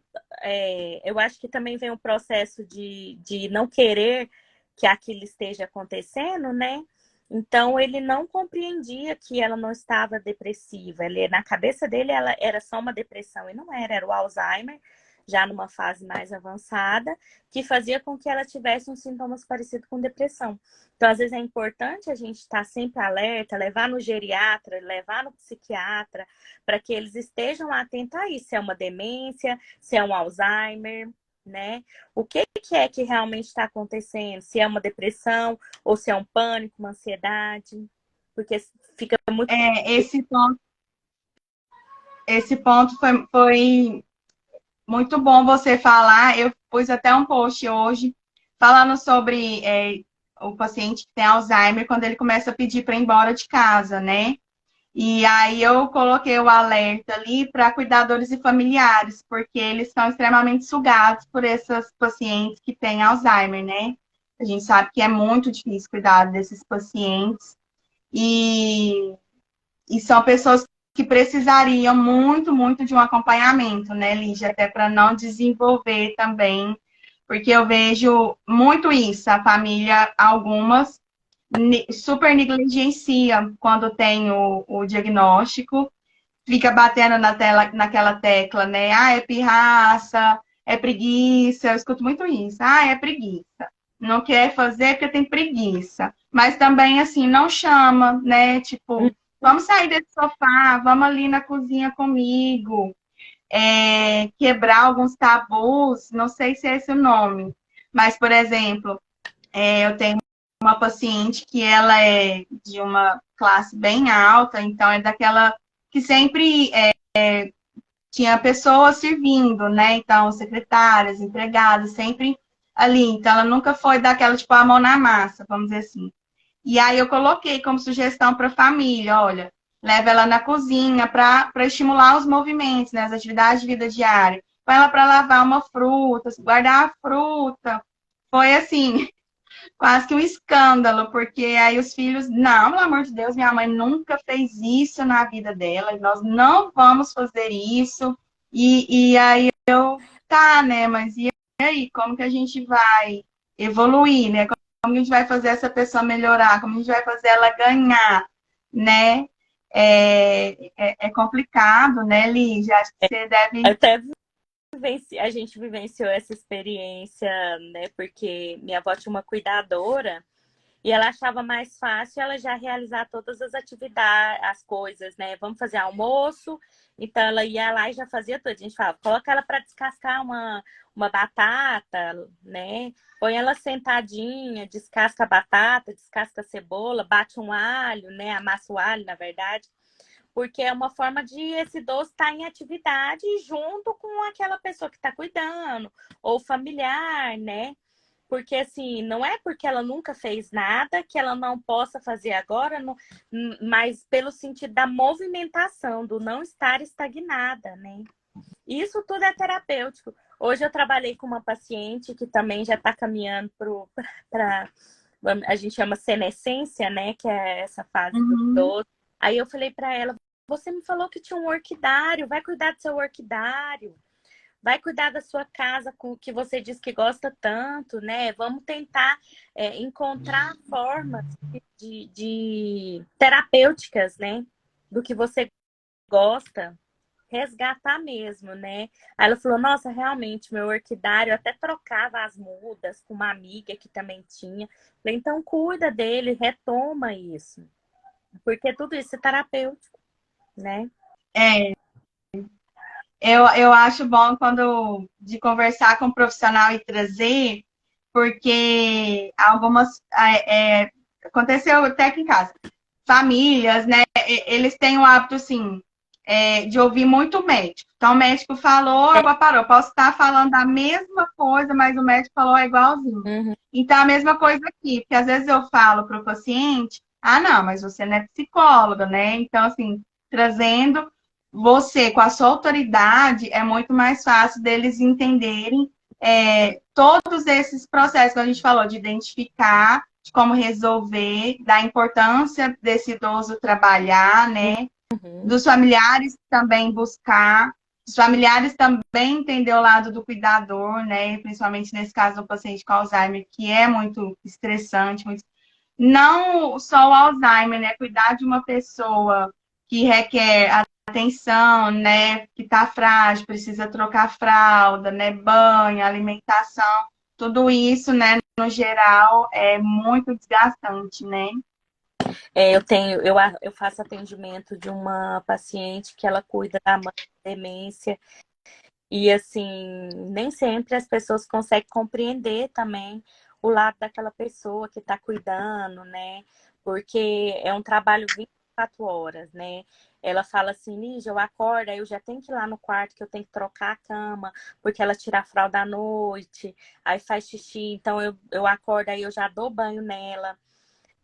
Eu acho que também vem um processo de não querer que aquilo esteja acontecendo, né? Então ele não compreendia que ela não estava depressiva. Na cabeça dele ela era só uma depressão e não era, era o Alzheimer, já numa fase mais avançada, que fazia com que ela tivesse uns sintomas parecidos com depressão. Então, às vezes é importante a gente estar sempre alerta, levar no geriatra, levar no psiquiatra, para que eles estejam atentos a isso, se é uma demência, se é um Alzheimer, né? O que é que realmente está acontecendo? Se é uma depressão ou se é um pânico, uma ansiedade, porque fica muito. Esse ponto foi muito bom você falar. Eu pus até um post hoje falando sobre o paciente que tem Alzheimer quando ele começa a pedir para ir embora de casa, né? E aí eu coloquei o alerta ali para cuidadores e familiares, porque eles são extremamente sugados por esses pacientes que têm Alzheimer, né? A gente sabe que é muito difícil cuidar desses pacientes. E são pessoas que precisariam muito, muito de um acompanhamento, né, Lígia? Até para não desenvolver também, porque eu vejo muito isso, a família, algumas super negligencia quando tem o diagnóstico, fica batendo naquela tecla, né? Ah, é pirraça, é preguiça, eu escuto muito isso. Ah, é preguiça. Não quer fazer porque tem preguiça. Mas também, assim, não chama, né? Tipo, vamos sair desse sofá, vamos ali na cozinha comigo. Quebrar alguns tabus, não sei se é esse o nome. Mas, por exemplo, eu tenho uma paciente que ela é de uma classe bem alta, então é daquela que sempre tinha pessoas servindo, né? Então, secretárias, empregadas, sempre ali. Então, ela nunca foi daquela, tipo, a mão na massa, vamos dizer assim. E aí eu coloquei como sugestão para a família, olha, leva ela na cozinha para estimular os movimentos, né? As atividades de vida diária. Põe ela para lavar uma fruta, guardar a fruta. Foi assim, quase que um escândalo, porque aí os filhos, não, pelo amor de Deus, minha mãe nunca fez isso na vida dela, nós não vamos fazer isso. E aí tá, né, mas e aí, como que a gente vai evoluir, né? Como que a gente vai fazer essa pessoa melhorar? Como a gente vai fazer ela ganhar, né? É complicado, né, Lígia? Acho que você deve. Até a gente vivenciou essa experiência, né? Porque minha avó tinha uma cuidadora e ela achava mais fácil ela já realizar todas as atividades, as coisas, né? Vamos fazer almoço, então ela ia lá e já fazia tudo. A gente falava, coloca ela para descascar uma batata, né? Põe ela sentadinha, descasca a batata, descasca a cebola, bate um alho, né? Amassa o alho, na verdade, porque é uma forma de esse idoso estar em atividade junto com aquela pessoa que está cuidando, ou familiar, né? Porque, assim, não é porque ela nunca fez nada que ela não possa fazer agora, mas pelo sentido da movimentação, do não estar estagnada, né? Isso tudo é terapêutico. Hoje eu trabalhei com uma paciente que também já está caminhando para a gente chama senescência, né? Que é essa fase do idoso. Aí eu falei para ela, você me falou que tinha um orquidário, vai cuidar do seu orquidário, vai cuidar da sua casa com o que você diz que gosta tanto, né? Vamos tentar encontrar formas de terapêuticas, né? Do que você gosta. resgatar mesmo, né? Aí ela falou, nossa, realmente, meu orquidário eu até trocava as mudas com uma amiga que também tinha. Falei, então cuida dele, retoma isso. Porque tudo isso é terapêutico, né? É, eu acho bom quando de conversar com um profissional e trazer, porque algumas aconteceu até aqui em casa. Famílias, né? Eles têm o hábito, assim, de ouvir muito o médico. Então, o médico falou, agora parou. Posso estar falando a mesma coisa, mas o médico falou igualzinho. Uhum. Então, a mesma coisa aqui, porque às vezes eu falo para o paciente, ah, não, mas você não é psicóloga, né? Então, assim, trazendo você com a sua autoridade, é muito mais fácil deles entenderem todos esses processos que a gente falou, de identificar, de como resolver, da importância desse idoso trabalhar, né? Uhum. Dos familiares também buscar, dos familiares também entender o lado do cuidador, né? Principalmente nesse caso do paciente com Alzheimer, que é muito estressante, muito... não só o Alzheimer, né? Cuidar de uma pessoa que requer atenção, né? Que está frágil, precisa trocar fralda, né? Banho, alimentação, tudo isso, né? No geral, é muito desgastante, né? Eu faço atendimento de uma paciente que ela cuida da mãe com demência. E assim, nem sempre as pessoas conseguem compreender também o lado daquela pessoa que está cuidando, né? Porque é um trabalho 24 horas, né? Ela fala assim, Lígia, eu acordo, aí eu já tenho que ir lá no quarto, que eu tenho que trocar a cama, porque ela tira a fralda à noite, aí faz xixi, então eu acordo, aí eu já dou banho nela.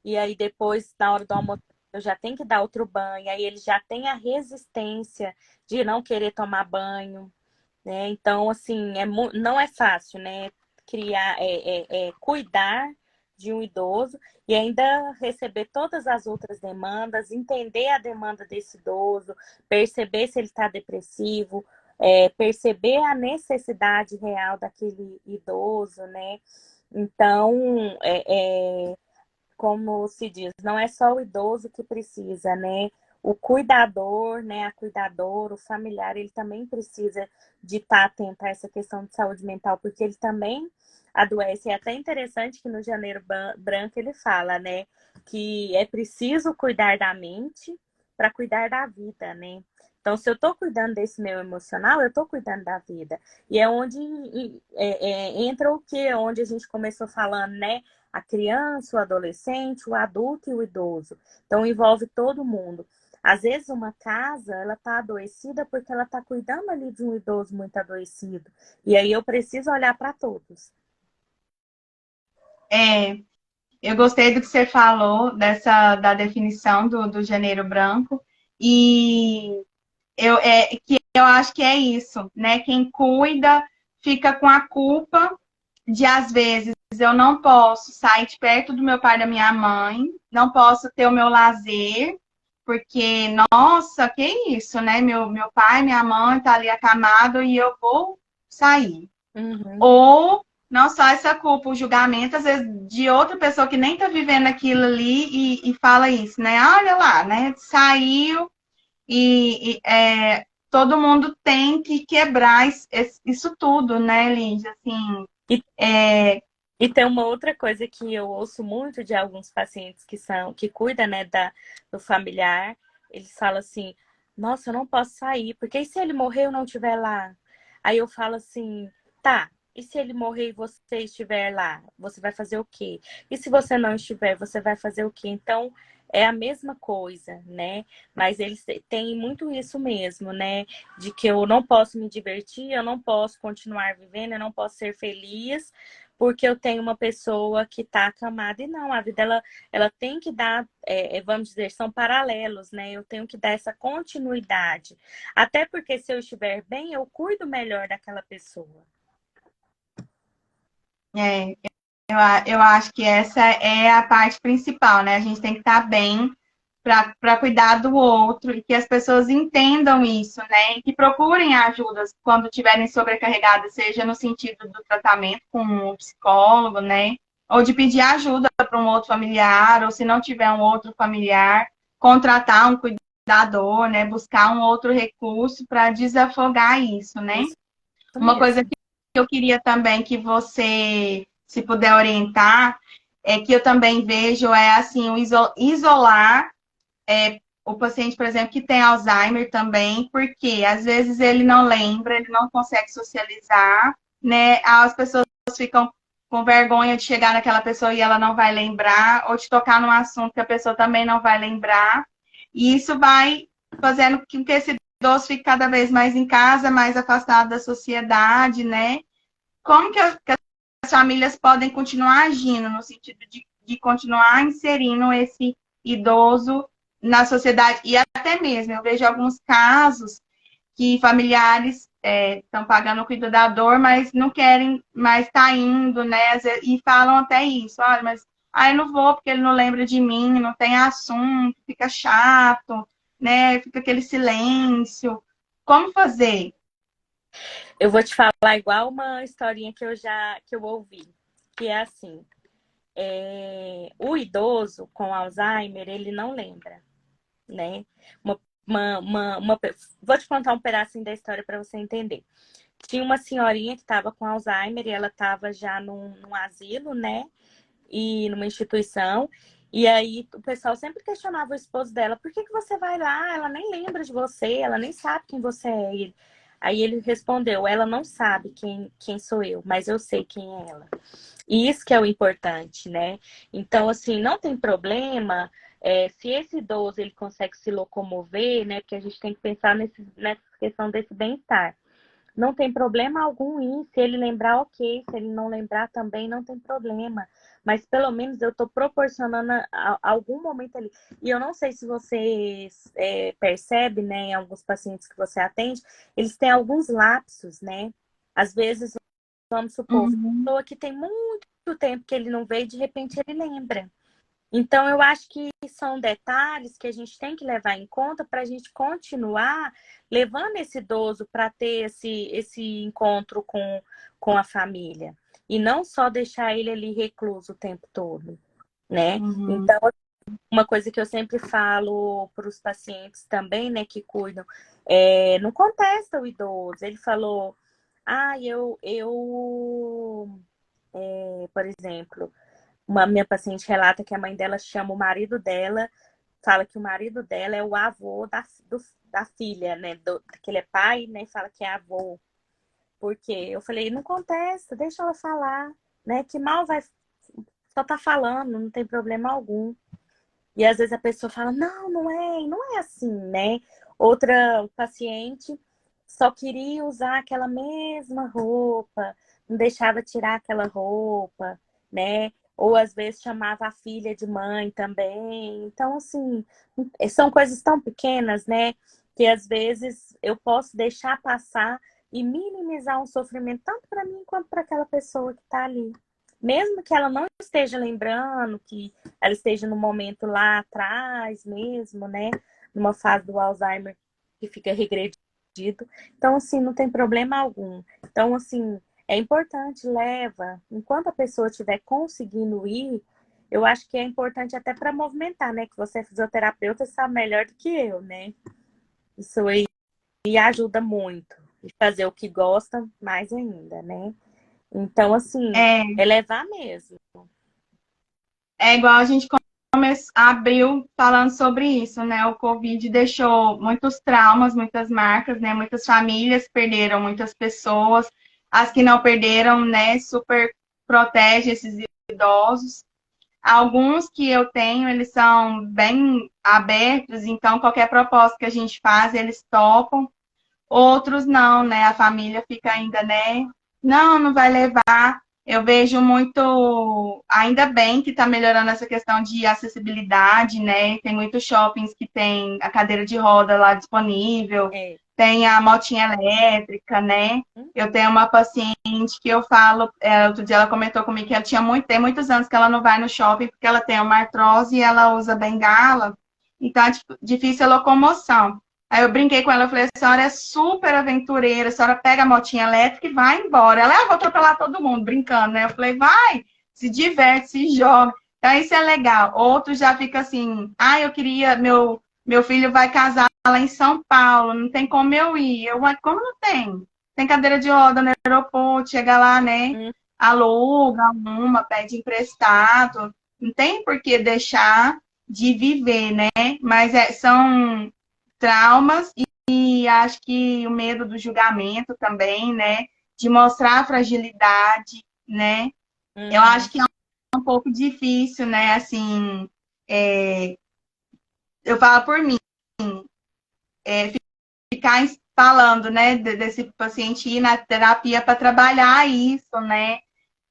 E aí depois, na hora do almoço, eu já tenho que dar outro banho, aí ele já tem a resistência de não querer tomar banho, né? Então, assim, não é fácil, né? Criar, cuidar de um idoso e ainda receber todas as outras demandas, entender a demanda desse idoso, perceber se ele está depressivo, perceber a necessidade real daquele idoso, né? Então, como se diz, não é só o idoso que precisa, né? O cuidador, né, a cuidadora, o familiar, ele também precisa de estar atento a essa questão de saúde mental, porque ele também adoece. É até interessante que no Janeiro Branco ele fala, né, que é preciso cuidar da mente para cuidar da vida, né? Então, se eu estou cuidando desse meu emocional, eu estou cuidando da vida. E é onde entra o que? Onde a gente começou falando, né? A criança, o adolescente, o adulto e o idoso. Então, envolve todo mundo. Às vezes, uma casa, ela está adoecida porque ela está cuidando ali de um idoso muito adoecido. E aí, eu preciso olhar para todos. Eu gostei do que você falou, da definição do Janeiro Branco, e eu acho que é isso, né? Quem cuida fica com a culpa de, às vezes, eu não posso sair de perto do meu pai e da minha mãe, não posso ter o meu lazer, porque, nossa, que isso, né? Meu pai, minha mãe tá ali acamado e eu vou sair. Uhum. Ou não só essa culpa, o julgamento, às vezes, de outra pessoa que nem tá vivendo aquilo ali e fala isso, né? Olha lá, né? Saiu todo mundo tem que quebrar isso tudo, né, Lígia? Assim, E, é, e tem uma outra coisa que eu ouço muito de alguns pacientes que cuidam, né, do familiar. Eles falam assim, nossa, eu não posso sair, porque e se ele morrer e eu não estiver lá? Aí eu falo assim, tá, e se ele morrer e você estiver lá? Você vai fazer o quê? E se você não estiver, você vai fazer o quê? Então, é a mesma coisa, né? Mas eles têm muito isso mesmo, né? De que eu não posso me divertir, eu não posso continuar vivendo, eu não posso ser feliz, porque eu tenho uma pessoa que está acamada. E não, a vida ela tem que dar, vamos dizer, são paralelos, né? Eu tenho que dar essa continuidade. Até porque se eu estiver bem, eu cuido melhor daquela pessoa. é, eu acho que essa é a parte principal, né? A gente tem que estar bem para cuidar do outro e que as pessoas entendam isso, né? E que procurem ajuda quando estiverem sobrecarregadas, seja no sentido do tratamento com um psicólogo, né? Ou de pedir ajuda para um outro familiar, ou se não tiver um outro familiar, contratar um cuidador cuidador, né? Buscar um outro recurso para desafogar isso, né? Isso Uma coisa mesmo. que eu queria também que você, se puder orientar, é que eu também vejo é assim, o isolar o paciente, por exemplo, que tem Alzheimer também, porque às vezes ele não lembra, ele não consegue socializar, né? As pessoas ficam com vergonha de chegar naquela pessoa e ela não vai lembrar, ou de tocar num assunto que a pessoa também não vai lembrar. E isso vai fazendo com que esse idoso fique cada vez mais em casa, mais afastado da sociedade, né? Como que as famílias podem continuar agindo no sentido de continuar inserindo esse idoso na sociedade? E até mesmo, eu vejo alguns casos que familiares estão pagando o cuidador, mas não querem mais estar indo, né? E falam até isso, olha, mas eu não vou porque ele não lembra de mim, não tem assunto, fica chato, né? Fica aquele silêncio. Como fazer? Eu vou te falar igual uma historinha que eu ouvi, que é assim, o idoso com Alzheimer, ele não lembra, né? Uma, vou te contar um pedacinho da história para você entender. Tinha uma senhorinha que estava com Alzheimer e ela estava já num asilo, né? E numa instituição. E aí o pessoal sempre questionava o esposo dela, por que você vai lá? Ela nem lembra de você, ela nem sabe quem você é. Aí ele respondeu, ela não sabe quem sou eu, mas eu sei quem é ela. E isso que é o importante, né? Então, assim, não tem problema se esse idoso ele consegue se locomover, né? Porque a gente tem que pensar nessa questão desse bem-estar. Não tem problema algum em, se ele lembrar, ok. Se ele não lembrar também, não tem problema. Mas pelo menos eu estou proporcionando algum momento ali. E eu não sei se você percebe, né, em alguns pacientes que você atende, eles têm alguns lapsos, né? Às vezes, vamos supor, uma Uhum. pessoa que tem muito tempo que ele não vê e de repente ele lembra. Então, eu acho que são detalhes que a gente tem que levar em conta para a gente continuar levando esse idoso para ter esse encontro com a família. E não só deixar ele ali recluso o tempo todo, né? Uhum. Então, uma coisa que eu sempre falo para os pacientes também, né, que cuidam, não contesta o idoso. Ele falou, por exemplo, uma minha paciente relata que a mãe dela chama o marido dela, fala que o marido dela é o avô da filha, né? Que ele é pai, né? E fala que é avô. Porque eu falei, não contesta, deixa ela falar, né? Que mal vai. Só tá falando, não tem problema algum. E às vezes a pessoa fala, não é assim, né? Outra paciente só queria usar aquela mesma roupa, não deixava tirar aquela roupa, né? Ou às vezes chamava a filha de mãe também. Então, assim, são coisas tão pequenas, né? Que às vezes eu posso deixar passar e minimizar um sofrimento tanto para mim quanto para aquela pessoa que está ali. Mesmo que ela não esteja lembrando, que ela esteja no momento lá atrás mesmo, né? Numa fase do Alzheimer que fica regredido. Então, assim, não tem problema algum. Então, assim, é importante, leva. Enquanto a pessoa estiver conseguindo ir, eu acho que é importante até para movimentar, né? Que você é fisioterapeuta, sabe melhor do que eu, né? Isso aí ajuda muito. E fazer o que gosta, mais ainda, né? Então, assim, É, é levar mesmo. é igual a gente abriu falando sobre isso, né? O Covid deixou muitos traumas, muitas marcas, né? Muitas famílias perderam muitas pessoas. As que não perderam, né? Super protege esses idosos. Alguns que eu tenho, eles são bem abertos, então qualquer proposta que a gente faz, eles topam. Outros não, né? A família fica ainda, né? Não, não vai levar. Eu vejo muito, ainda bem que está melhorando essa questão de acessibilidade, né? Tem muitos shoppings que tem a cadeira de roda lá disponível, É. tem a motinha elétrica, né? Eu tenho uma paciente que eu falo, outro dia ela comentou comigo que ela tem muitos anos que ela não vai no shopping porque ela tem uma artrose e ela usa bengala, então é difícil a locomoção. Aí eu brinquei com ela, eu falei, a senhora é super aventureira, a senhora pega a motinha elétrica e vai embora. Ela, vou atropelar todo mundo, brincando, né? Eu falei, vai, se diverte, se joga. Então, isso é legal. Outros já ficam assim, eu queria, Meu filho vai casar lá em São Paulo, não tem como eu ir. Eu, "Uai, como não tem? Tem cadeira de roda no aeroporto, chega lá, né? Hum, Aluga uma, pede emprestado. Não tem por que deixar de viver, né? Mas são traumas e acho que o medo do julgamento também, né? De mostrar a fragilidade, né? Eu acho uhum. que é um pouco difícil, né? Assim, eu falo por mim, ficar falando, né, desse paciente ir na terapia para trabalhar isso, né?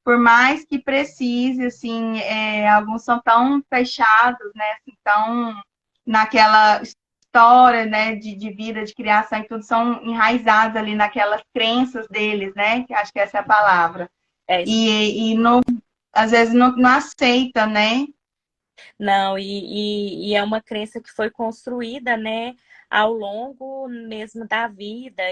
Por mais que precise, assim, alguns são tão fechados, né? Assim, tão naquela história, né, de vida, de criação e tudo, são enraizados ali naquelas crenças deles, né? Que acho que essa é a palavra. É isso. E não, às vezes não aceita, né? Não, e é uma crença que foi construída, né, ao longo mesmo da vida.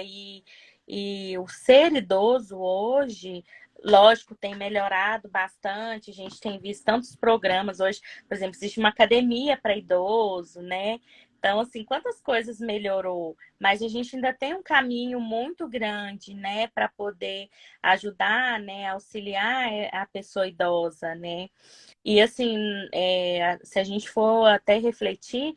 E o ser idoso hoje, lógico, tem melhorado bastante. A gente tem visto tantos programas hoje, por exemplo, existe uma academia para idoso, né? Então, assim, quantas coisas melhorou, mas a gente ainda tem um caminho muito grande, né, para poder ajudar, né, auxiliar a pessoa idosa, né? E assim, se a gente for até refletir,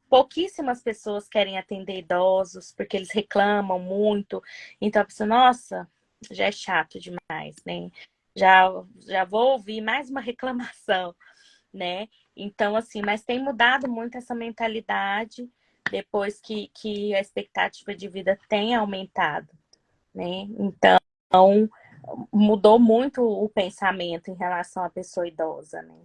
pouquíssimas pessoas querem atender idosos, porque eles reclamam muito. Então a pessoa, nossa, já é chato demais, né? Já, já vou ouvir mais uma reclamação, né? Então, assim, mas tem mudado muito essa mentalidade depois que a expectativa de vida tem aumentado, né? Então, mudou muito o pensamento em relação à pessoa idosa, né?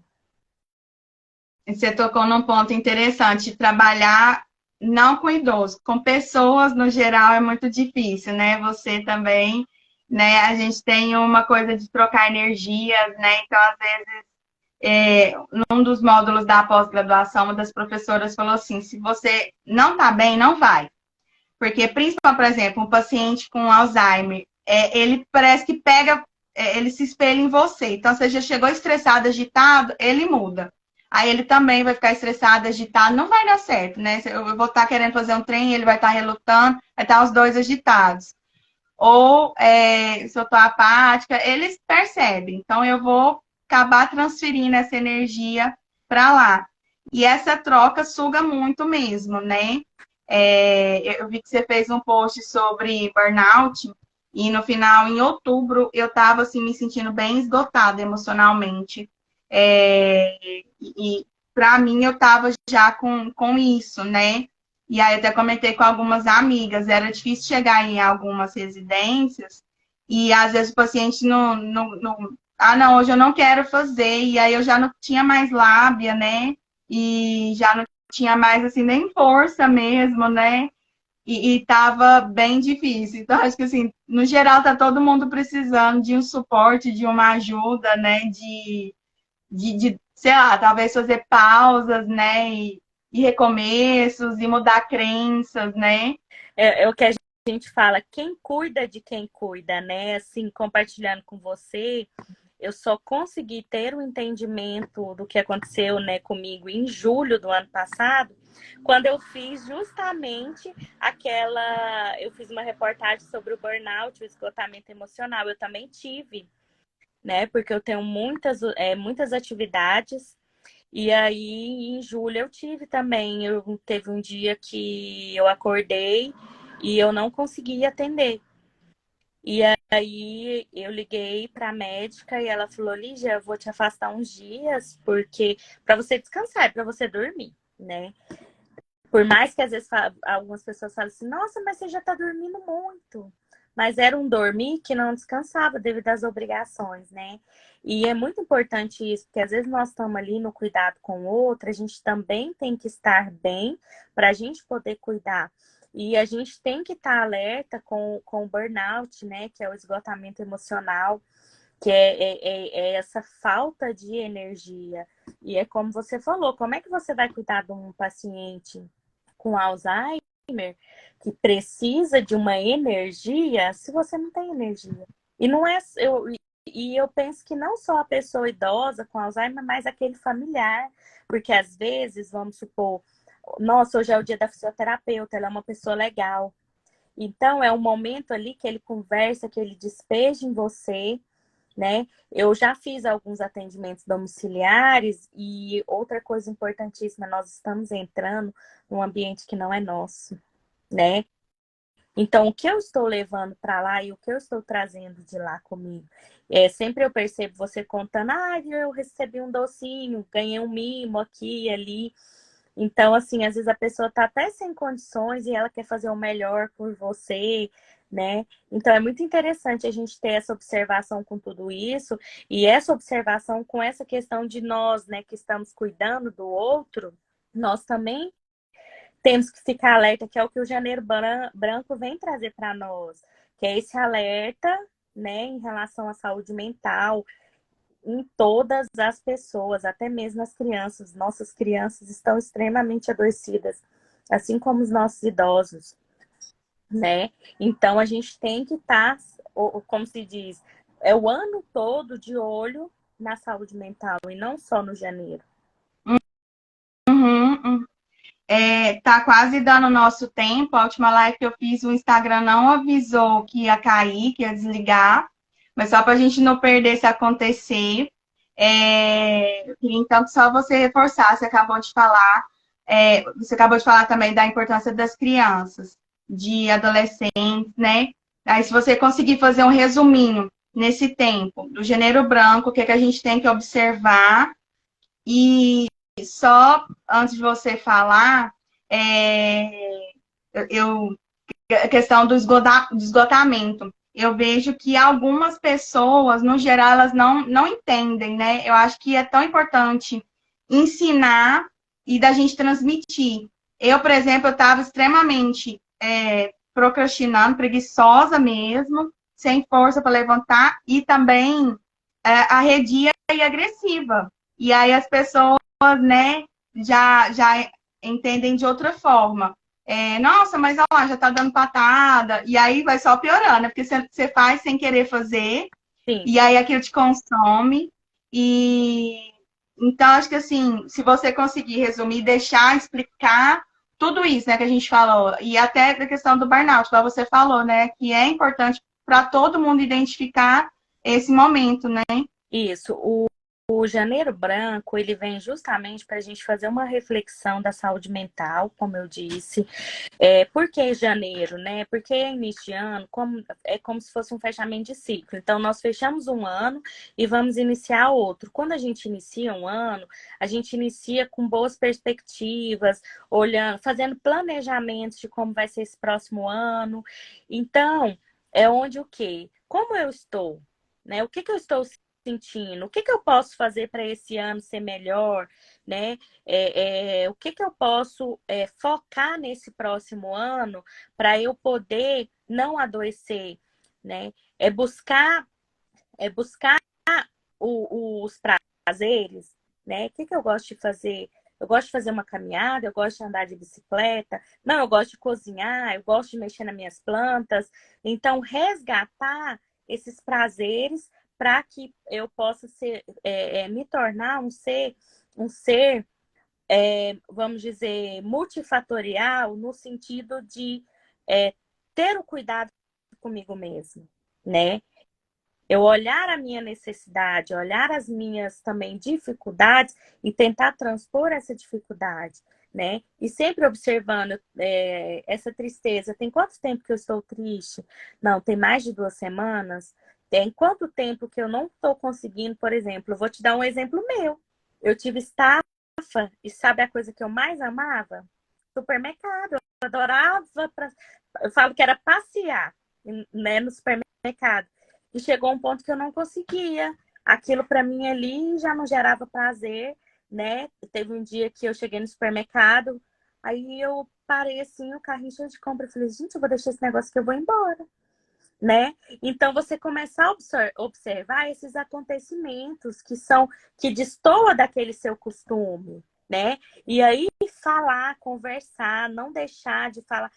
Você tocou num ponto interessante, trabalhar não com idosos, com pessoas no geral é muito difícil, né? Você também, né? A gente tem uma coisa de trocar energias, né? Então, às vezes, num dos módulos da pós-graduação, uma das professoras falou assim: se você não tá bem, não vai. Porque, principalmente, por exemplo, um paciente com Alzheimer, ele parece que pega, ele se espelha em você. Então, você já chegou estressado, agitado, ele muda. Aí ele também vai ficar estressado, agitado, não vai dar certo, né? Eu vou estar querendo fazer um trem, ele vai estar relutando, vai estar os dois agitados. Ou se eu estou apática, eles percebem. Então, eu vou acabar transferindo essa energia para lá. E essa troca suga muito mesmo, né? Eu vi que você fez um post sobre burnout e no final, em outubro, eu estava assim, me sentindo bem esgotada emocionalmente. E para mim, eu estava já com isso, né? E aí, eu até comentei com algumas amigas, era difícil chegar em algumas residências e às vezes o paciente ah, não, hoje eu não quero fazer, e aí eu já não tinha mais lábia, né? E já não tinha mais assim nem força mesmo, né? E tava bem difícil. Então, acho que assim, no geral, tá todo mundo precisando de um suporte, de uma ajuda, né? Sei lá, talvez fazer pausas, né? E recomeços, e mudar crenças, né? É o que a gente fala, quem cuida de quem cuida, né? Assim, compartilhando com você, eu só consegui ter o entendimento do que aconteceu, né, comigo em julho do ano passado, quando eu fiz justamente eu fiz uma reportagem sobre o burnout, o esgotamento emocional. Eu também tive, né? Porque eu tenho muitas atividades. E aí, em julho, eu tive também. Teve um dia que eu acordei e eu não consegui atender. E aí, eu liguei para a médica e ela falou: Lígia, eu vou te afastar uns dias, porque para você descansar, para você dormir, né? Por mais que às vezes algumas pessoas falem assim: nossa, mas você já está dormindo muito. Mas era um dormir que não descansava devido às obrigações, né? E é muito importante isso, porque às vezes nós estamos ali no cuidado com o outro, a gente também tem que estar bem para a gente poder cuidar. E a gente tem que estar alerta com o burnout, né? Que é o esgotamento emocional, que é essa falta de energia. E é como você falou, como é que você vai cuidar de um paciente com Alzheimer que precisa de uma energia se você não tem energia? E não é eu penso que não só a pessoa idosa com Alzheimer, mas aquele familiar, porque às vezes, vamos supor, Nossa, hoje é o dia da fisioterapeuta, ela é uma pessoa legal. Então, é um momento ali que ele conversa, que ele despeja em você, né? Eu já fiz alguns atendimentos domiciliares e outra coisa importantíssima, nós estamos entrando num ambiente que não é nosso, né? Então, o que eu estou levando para lá e o que eu estou trazendo de lá comigo? Sempre eu percebo você contando, eu recebi um docinho, ganhei um mimo aqui e ali. Então, assim, às vezes a pessoa está até sem condições e ela quer fazer o melhor por você, né? Então, é muito interessante a gente ter essa observação com tudo isso e essa observação com essa questão de nós, né, que estamos cuidando do outro, nós também temos que ficar alerta, que é o que o Janeiro Branco vem trazer para nós, que é esse alerta, né, em relação à saúde mental em todas as pessoas, até mesmo as crianças. Nossas crianças estão extremamente adoecidas, assim como os nossos idosos, né? Então a gente tem que estar, como se diz, é o ano todo de olho na saúde mental e não só no janeiro. Uhum, uhum. Tá quase dando nosso tempo. A última live que eu fiz, o Instagram não avisou que ia cair, que ia desligar, mas só para a gente não perder se acontecer. Eu queria então que só você reforçar, você acabou de falar também da importância das crianças, de adolescentes, né? Aí, se você conseguir fazer um resuminho nesse tempo do Janeiro Branco, o que é que a gente tem que observar e só antes de você falar, é, eu, a questão do esgotamento. Eu vejo que algumas pessoas, no geral, elas não entendem, né? Eu acho que é tão importante ensinar e da gente transmitir. Eu, por exemplo, eu estava extremamente procrastinando, preguiçosa mesmo, sem força para levantar e também arredia e agressiva. E aí as pessoas, né, já entendem de outra forma. Nossa, mas olha lá, já tá dando patada. E aí vai só piorando, né? Porque você faz sem querer fazer, Sim. e aí aquilo te consome. E então, acho que assim, se você conseguir resumir, deixar explicar tudo isso, né, que a gente falou, e até da questão do burnout, como você falou, né, que é importante para todo mundo identificar esse momento, né? Isso, o Janeiro Branco, ele vem justamente para a gente fazer uma reflexão da saúde mental, como eu disse. Por que janeiro, né? Porque início de ano é como se fosse um fechamento de ciclo. Então, nós fechamos um ano e vamos iniciar outro. Quando a gente inicia um ano, a gente inicia com boas perspectivas, olhando, fazendo planejamentos de como vai ser esse próximo ano. Então, é onde o quê? Como eu estou? Né? O que eu estou sentindo? O que eu posso fazer para esse ano ser melhor? Né? O que eu posso focar nesse próximo ano para eu poder não adoecer, né? É buscar os prazeres, né? O que eu gosto de fazer? Eu gosto de fazer uma caminhada, eu gosto de andar de bicicleta, não, eu gosto de cozinhar, eu gosto de mexer nas minhas plantas. Então, resgatar esses prazeres para que eu possa me tornar um ser, vamos dizer, multifatorial, no sentido de ter o cuidado comigo mesmo, né? Eu olhar a minha necessidade, olhar as minhas também dificuldades e tentar transpor essa dificuldade, né? E sempre observando essa tristeza. Tem quanto tempo que eu estou triste? Não, tem mais de 2 semanas? Tem quanto tempo que eu não estou conseguindo, por exemplo? Eu vou te dar um exemplo meu. Eu tive estafa e sabe a coisa que eu mais amava? Supermercado. Eu adorava, eu falo que era passear, né, no supermercado. E chegou um ponto que eu não conseguia. Aquilo para mim ali já não gerava prazer, né? Teve um dia que eu cheguei no supermercado, aí eu parei assim, o carrinho cheio de compra. Eu falei, gente, eu vou deixar esse negócio que eu vou embora, né? Então você começar a observar esses acontecimentos que destoa daquele seu costume, né? E aí falar, conversar, não deixar de falar.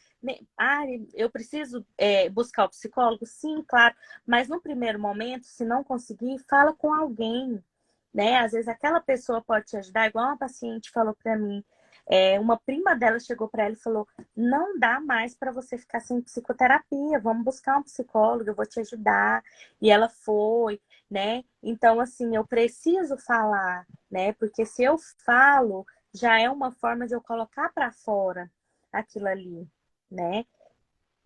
Eu preciso buscar o psicólogo? Sim, claro. Mas no primeiro momento, se não conseguir, fala com alguém, né? Às vezes aquela pessoa pode te ajudar, igual uma paciente falou para mim. uma prima dela chegou para ela e falou: não dá mais para você ficar sem psicoterapia, vamos buscar um psicólogo, eu vou te ajudar. E ela foi, né? Então, assim, eu preciso falar, né? Porque se eu falo, já é uma forma de eu colocar para fora aquilo ali, né?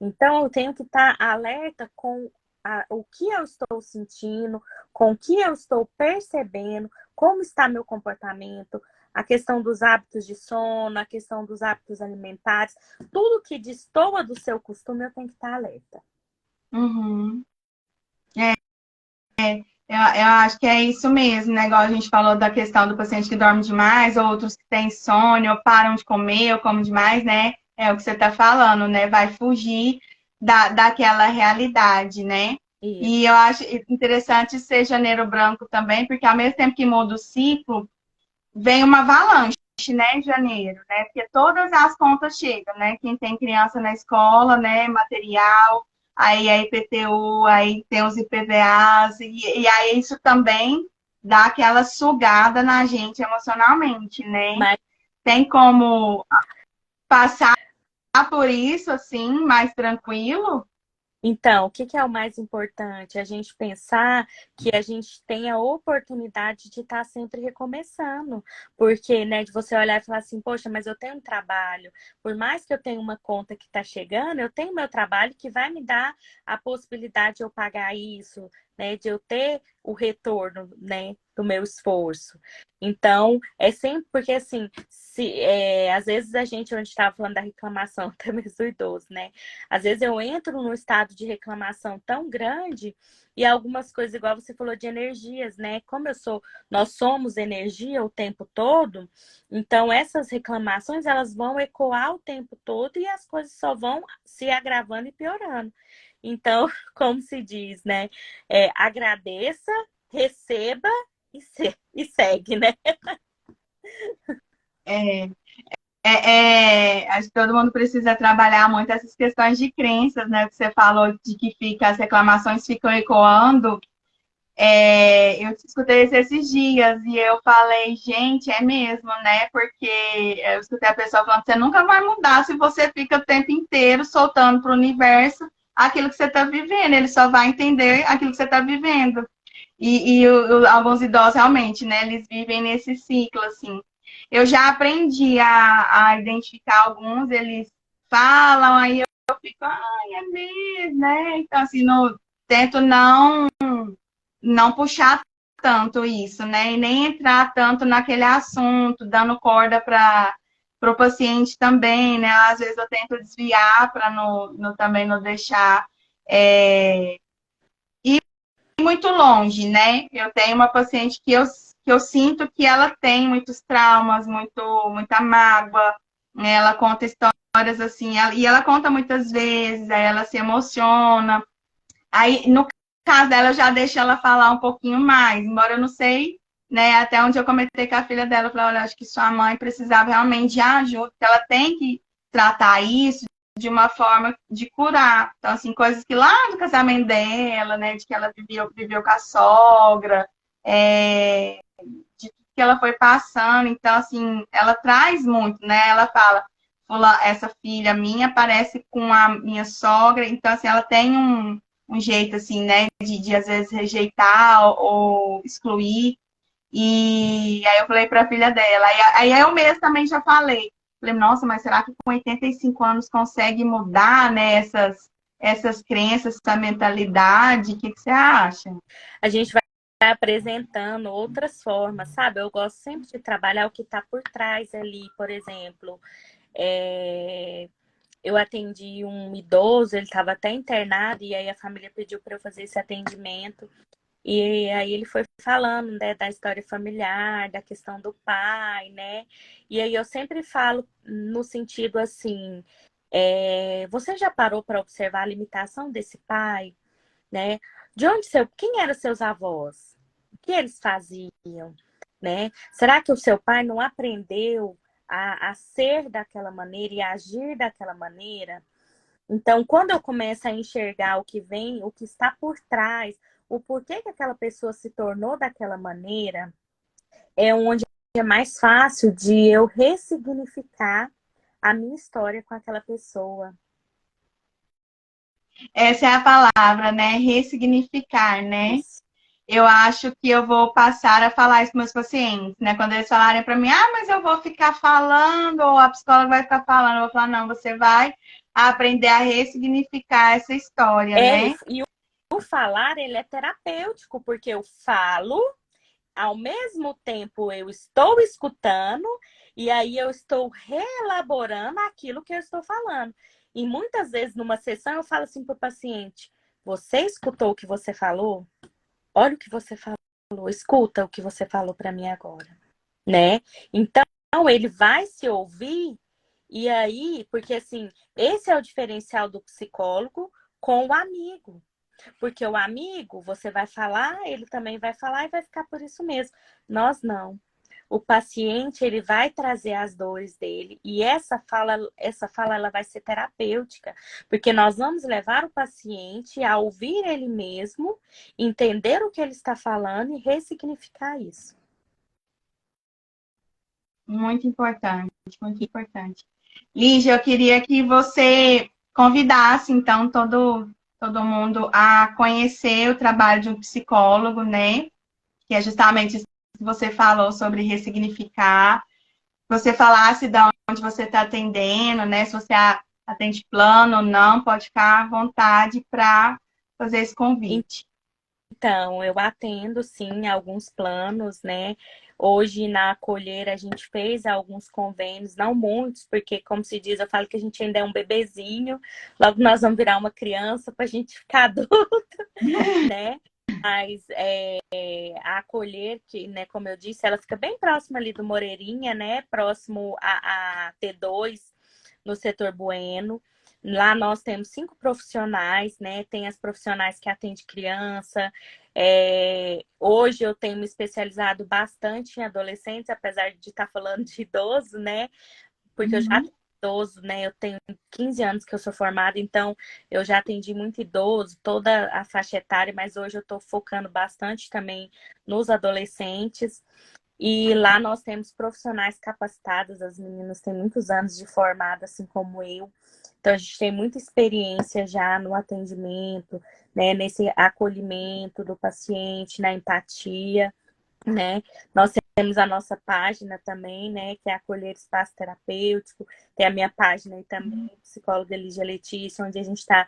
Então, eu tenho que estar alerta com o que eu estou sentindo, com o que eu estou percebendo, como está meu comportamento, a questão dos hábitos de sono, a questão dos hábitos alimentares, tudo que destoa do seu costume, eu tenho que estar alerta. Uhum. Eu acho que é isso mesmo, né? Igual a gente falou da questão do paciente que dorme demais, ou outros que têm insônia, ou param de comer, ou comem demais, né? É o que você está falando, né? Vai fugir daquela realidade, né? Isso. E eu acho interessante ser janeiro branco também, porque ao mesmo tempo que muda o ciclo, vem uma avalanche, né, em janeiro, né? Porque todas as contas chegam, né? Quem tem criança na escola, né? Material, aí a IPTU, aí tem os IPVAs, e aí isso também dá aquela sugada na gente emocionalmente, né? Mas Tem como passar por isso, assim, mais tranquilo? então, o que que é o mais importante? A gente pensar que a gente tem a oportunidade de estar sempre recomeçando. Porque, né, de você olhar e falar assim, poxa, mas eu tenho um trabalho. Por mais que eu tenha uma conta que está chegando, eu tenho meu trabalho que vai me dar a possibilidade de eu pagar isso, né, de eu ter o retorno, né, do meu esforço. Então, é sempre porque assim, às vezes a gente, onde estava falando da reclamação também do idoso, né? Às vezes eu entro num estado de reclamação tão grande e algumas coisas, igual você falou de energias, né? Como nós somos energia o tempo todo, então essas reclamações elas vão ecoar o tempo todo e as coisas só vão se agravando e piorando. Então, como se diz, né? Agradeça, receba e segue, né? É, acho que todo mundo precisa trabalhar muito essas questões de crenças, né? Que você falou de que as reclamações ficam ecoando. Eu te escutei isso esses dias e eu falei, gente, é mesmo, né? Porque eu escutei a pessoa falando, você nunca vai mudar se você fica o tempo inteiro soltando para o universo aquilo que você está vivendo. Ele só vai entender aquilo que você está vivendo. Alguns idosos realmente, né? Eles vivem nesse ciclo, assim. Eu já aprendi a identificar alguns, eles falam, aí eu fico, ai, é mesmo, né? Então, assim, tento não puxar tanto isso, né? E nem entrar tanto naquele assunto, dando corda para o paciente também, né? Às vezes eu tento desviar para também não deixar ir muito longe, né? Eu tenho uma paciente que eu sinto que ela tem muitos traumas, muita mágoa, né? Ela conta histórias assim, e ela conta muitas vezes, aí ela se emociona. Aí, no caso dela, eu já deixo ela falar um pouquinho mais, embora eu não sei, né, até onde eu comentei com a filha dela, eu falei, olha, acho que sua mãe precisava realmente de ajuda, que ela tem que tratar isso de uma forma de curar. Então, assim, coisas que lá no casamento dela, né, de que ela viveu com a sogra, de tudo que ela foi passando. Então, assim, ela traz muito, né? Ela fala, essa filha minha parece com a minha sogra, então, assim, ela tem um jeito, assim, né, de às vezes rejeitar ou excluir. E aí eu falei para a filha dela. Aí eu mesmo também já falei. Falei, nossa, mas será que com 85 anos consegue mudar, né, essas crenças, essa mentalidade? O que você acha? A gente vai apresentando outras formas, sabe? Eu gosto sempre de trabalhar o que está por trás ali, por exemplo. Eu atendi um idoso, ele estava até internado, e aí a família pediu para eu fazer esse atendimento. E aí ele foi falando, né, da história familiar, da questão do pai, né? E aí eu sempre falo no sentido assim, você já parou para observar a limitação desse pai, né? Quem eram seus avós? O que eles faziam, né? Será que o seu pai não aprendeu a ser daquela maneira e a agir daquela maneira? Então, quando eu começo a enxergar o que vem, o que está por trás, o porquê que aquela pessoa se tornou daquela maneira, é onde é mais fácil de eu ressignificar a minha história com aquela pessoa. Essa é a palavra, né? Ressignificar, né? Isso. Eu acho que eu vou passar a falar isso com meus pacientes, né? Quando eles falarem para mim, mas eu vou ficar falando, ou a psicóloga vai ficar falando, eu vou falar, não, você vai aprender a ressignificar essa história, né? E o falar, ele é terapêutico, porque eu falo, ao mesmo tempo eu estou escutando, e aí eu estou reelaborando aquilo que eu estou falando. E muitas vezes, numa sessão, eu falo assim para o paciente, você escutou o que você falou? Olha o que você falou, escuta o que você falou para mim agora, né? Então, ele vai se ouvir, e aí, porque assim, esse é o diferencial do psicólogo com o amigo. Porque o amigo, você vai falar, ele também vai falar e vai ficar por isso mesmo. Nós não. O paciente, ele vai trazer as dores dele e essa fala ela vai ser terapêutica, porque nós vamos levar o paciente a ouvir ele mesmo, entender o que ele está falando e ressignificar isso. Muito importante, muito importante. Lígia, eu queria que você convidasse, então, todo mundo a conhecer o trabalho de um psicólogo, né? Que é justamente isso que você falou sobre ressignificar. Você falasse de onde você está atendendo, né? Se você atende plano ou não, pode ficar à vontade para fazer esse convite. Então, eu atendo sim alguns planos, né? Hoje na Acolher a gente fez alguns convênios, não muitos, porque, como se diz, eu falo que a gente ainda é um bebezinho, logo nós vamos virar uma criança para a gente ficar adulto, né? Mas a Acolher, que, né, como eu disse, ela fica bem próxima ali do Moreirinha, né? Próximo a T2, no setor Bueno. Lá nós temos 5 profissionais, né? Tem as profissionais que atendem criança. Hoje eu tenho me especializado bastante em adolescentes, apesar de estar falando de idoso, né? Porque eu já atendi idoso, né? Eu tenho 15 anos que eu sou formada, então eu já atendi muito idoso, toda a faixa etária, mas hoje eu estou focando bastante também nos adolescentes. E lá nós temos profissionais capacitados, as meninas têm muitos anos de formada, assim como eu. Então, a gente tem muita experiência já no atendimento, né, nesse acolhimento do paciente, na empatia, né? Nós temos a nossa página também, né, que é Acolher Espaço Terapêutico, tem a minha página aí também, psicóloga Lígia Letícia, onde a gente está,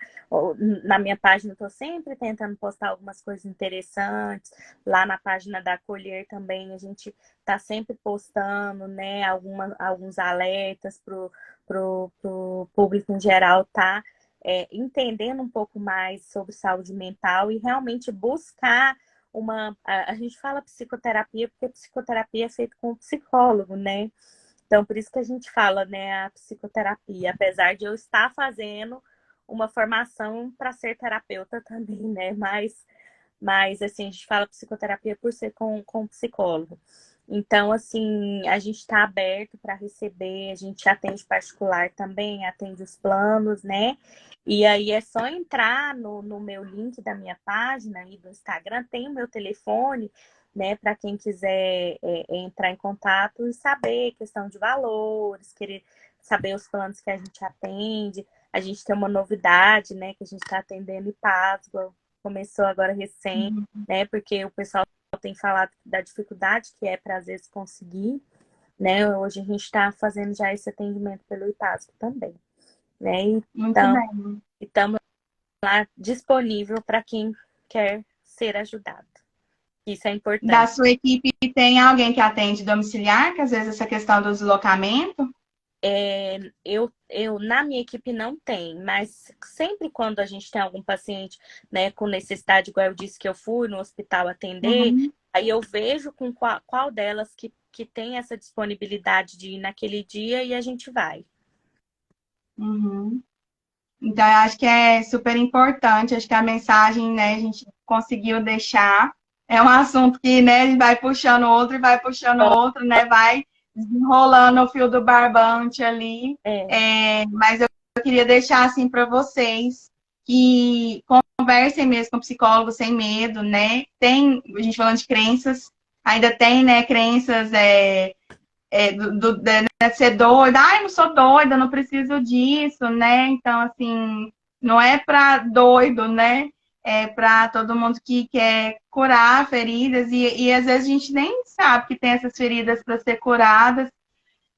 na minha página eu estou sempre tentando postar algumas coisas interessantes, lá na página da Acolher também a gente está sempre postando, né, alguns alertas pro público em geral, tá? Entendendo um pouco mais sobre saúde mental e realmente buscar a gente fala psicoterapia porque psicoterapia é feito com o psicólogo, né? Então, por isso que a gente fala, né, a psicoterapia, apesar de eu estar fazendo uma formação para ser terapeuta também, né? Mas assim, a gente fala psicoterapia por ser com psicólogo. Então, assim, a gente está aberto para receber, a gente atende particular também, atende os planos, né? E aí é só entrar no meu link da minha página e do Instagram, tem o meu telefone, né? Para quem quiser entrar em contato e saber questão de valores, querer saber os planos que a gente atende. A gente tem uma novidade, né? Que a gente está atendendo em Páscoa, começou agora recente, né? Porque o pessoal tem falado da dificuldade que é para às vezes conseguir, né? Hoje a gente está fazendo já esse atendimento pelo IPASCO também, né? Muito Então, bem. estamos lá disponível para quem quer ser ajudado. Isso é Da importante. sua equipe tem alguém que atende domiciliar, que às vezes essa questão do deslocamento? Na minha equipe não tem, mas sempre quando a gente tem algum paciente, né, com necessidade, igual eu disse que eu fui no hospital atender, aí eu vejo com qual delas que tem essa disponibilidade de ir naquele dia e a gente vai. Então, eu acho que é super importante, acho que a mensagem, né, a gente conseguiu deixar. É um assunto que, né, a gente vai puxando outro e vai puxando outro, né, vai desenrolando o fio do barbante ali. Mas eu queria deixar, assim, para vocês que conversem mesmo com o psicólogo sem medo, né? Tem, a gente falando de crenças, ainda tem, né, crenças de ser doida. Ai, não sou doida, não preciso disso, né? Então, assim, não é para doido, né? É para todo mundo que quer curar feridas. E às vezes a gente nem sabe que tem essas feridas para ser curadas,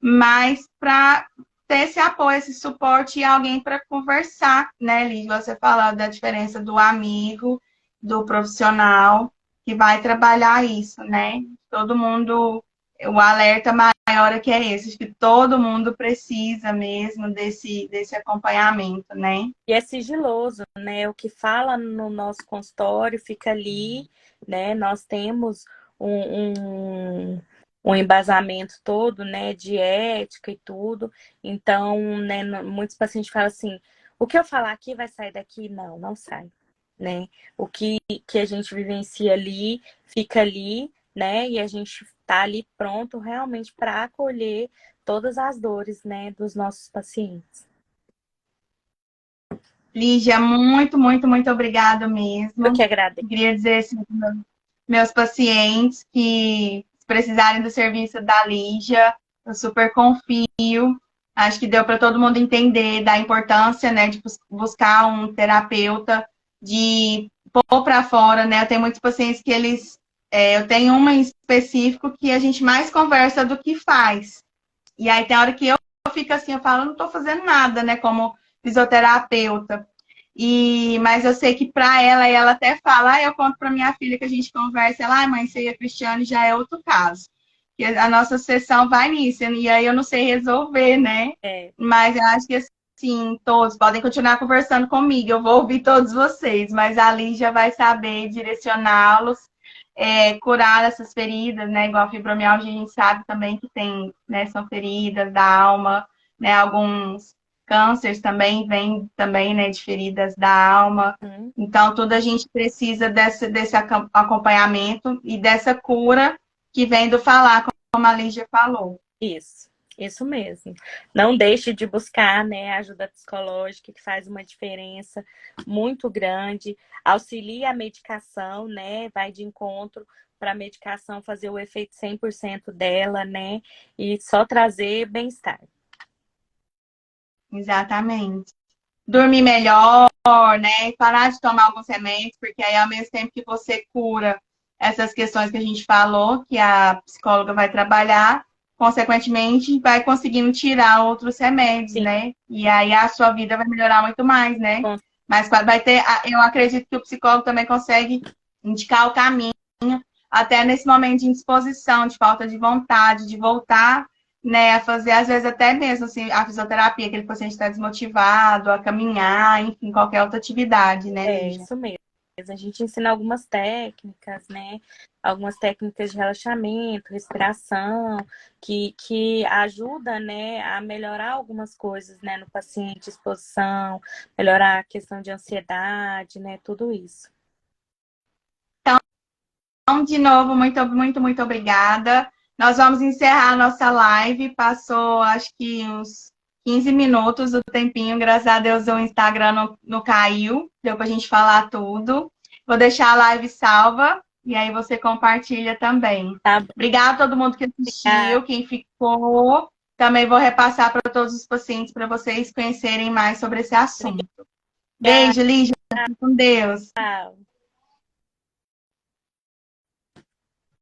mas para ter esse apoio, esse suporte e alguém para conversar, né, Liz? Você falou da diferença do amigo, do profissional, que vai trabalhar isso, né? Todo mundo, o alerta maior é que é esse, acho que todo mundo precisa mesmo desse acompanhamento, né? E é sigiloso, né? O que fala no nosso consultório fica ali, né? Nós temos um embasamento todo, né? De ética e tudo. Então, né? Muitos pacientes falam assim: o que eu falar aqui vai sair daqui? Não, não sai, né? O que a gente vivencia ali fica ali, né? E a gente tá ali pronto realmente para acolher todas as dores, né? Dos nossos pacientes. Lígia, muito, muito, muito obrigada Eu que mesmo. agradeço. Queria dizer assim, meus pacientes que precisarem do serviço da Lígia, eu super confio. Acho que deu para todo mundo entender da importância, né, de buscar um terapeuta, de pôr para fora, né? Eu tenho muitos pacientes que eu tenho uma em específico que a gente mais conversa do que faz. E aí tem hora que eu fico assim, eu falo, não estou fazendo nada, né, como fisioterapeuta. Mas eu sei que para ela, e ela até fala, eu conto para minha filha que a gente conversa, ela, mãe, você e a Cristiane já é outro caso. Que a nossa sessão vai nisso, e aí eu não sei resolver, né? É. Mas eu acho que assim, todos podem continuar conversando comigo, eu vou ouvir todos vocês, mas a Lígia vai saber direcioná-los, curar essas feridas, né? Igual a fibromialgia, a gente sabe também que tem, né, são feridas da alma, né? Alguns cânceres também vêm também, né, de feridas da alma. Então, tudo a gente precisa desse acompanhamento e dessa cura que vem do falar, como a Lígia falou. Isso mesmo. Não deixe de buscar, né, ajuda psicológica, que faz uma diferença muito grande. Auxilia a medicação, né, vai de encontro para a medicação fazer o efeito 100% dela, né, e só trazer bem-estar. Exatamente. Dormir melhor, né, parar de tomar alguns remédios, porque aí ao mesmo tempo que você cura essas questões que a gente falou, que a psicóloga vai trabalhar, consequentemente, vai conseguindo tirar outros remédios, Sim. né? E aí a sua vida vai melhorar muito mais, né? Bom. Mas vai ter, eu acredito que o psicólogo também consegue indicar o caminho, até nesse momento de indisposição, de falta de vontade, de voltar, né, a fazer, às vezes, até mesmo assim, a fisioterapia, aquele paciente está desmotivado, a caminhar, enfim, qualquer outra atividade, né, Lígia? Isso mesmo. A gente ensina algumas técnicas, né? Algumas técnicas de relaxamento, respiração, que ajuda, né, a melhorar algumas coisas, né, no paciente, exposição, melhorar a questão de ansiedade, né, tudo isso. Então, de novo, muito, muito, muito obrigada. Nós vamos encerrar a nossa live. Passou, acho que uns 15 minutos do tempinho. Graças a Deus, o Instagram não caiu. Deu para a gente falar tudo. Vou deixar a live salva e aí você compartilha também. Tá bom. Obrigada a todo mundo que assistiu, quem ficou. Também vou repassar para todos os pacientes para vocês conhecerem mais sobre esse assunto. Beijo, Lígia. Com Deus. Tchau.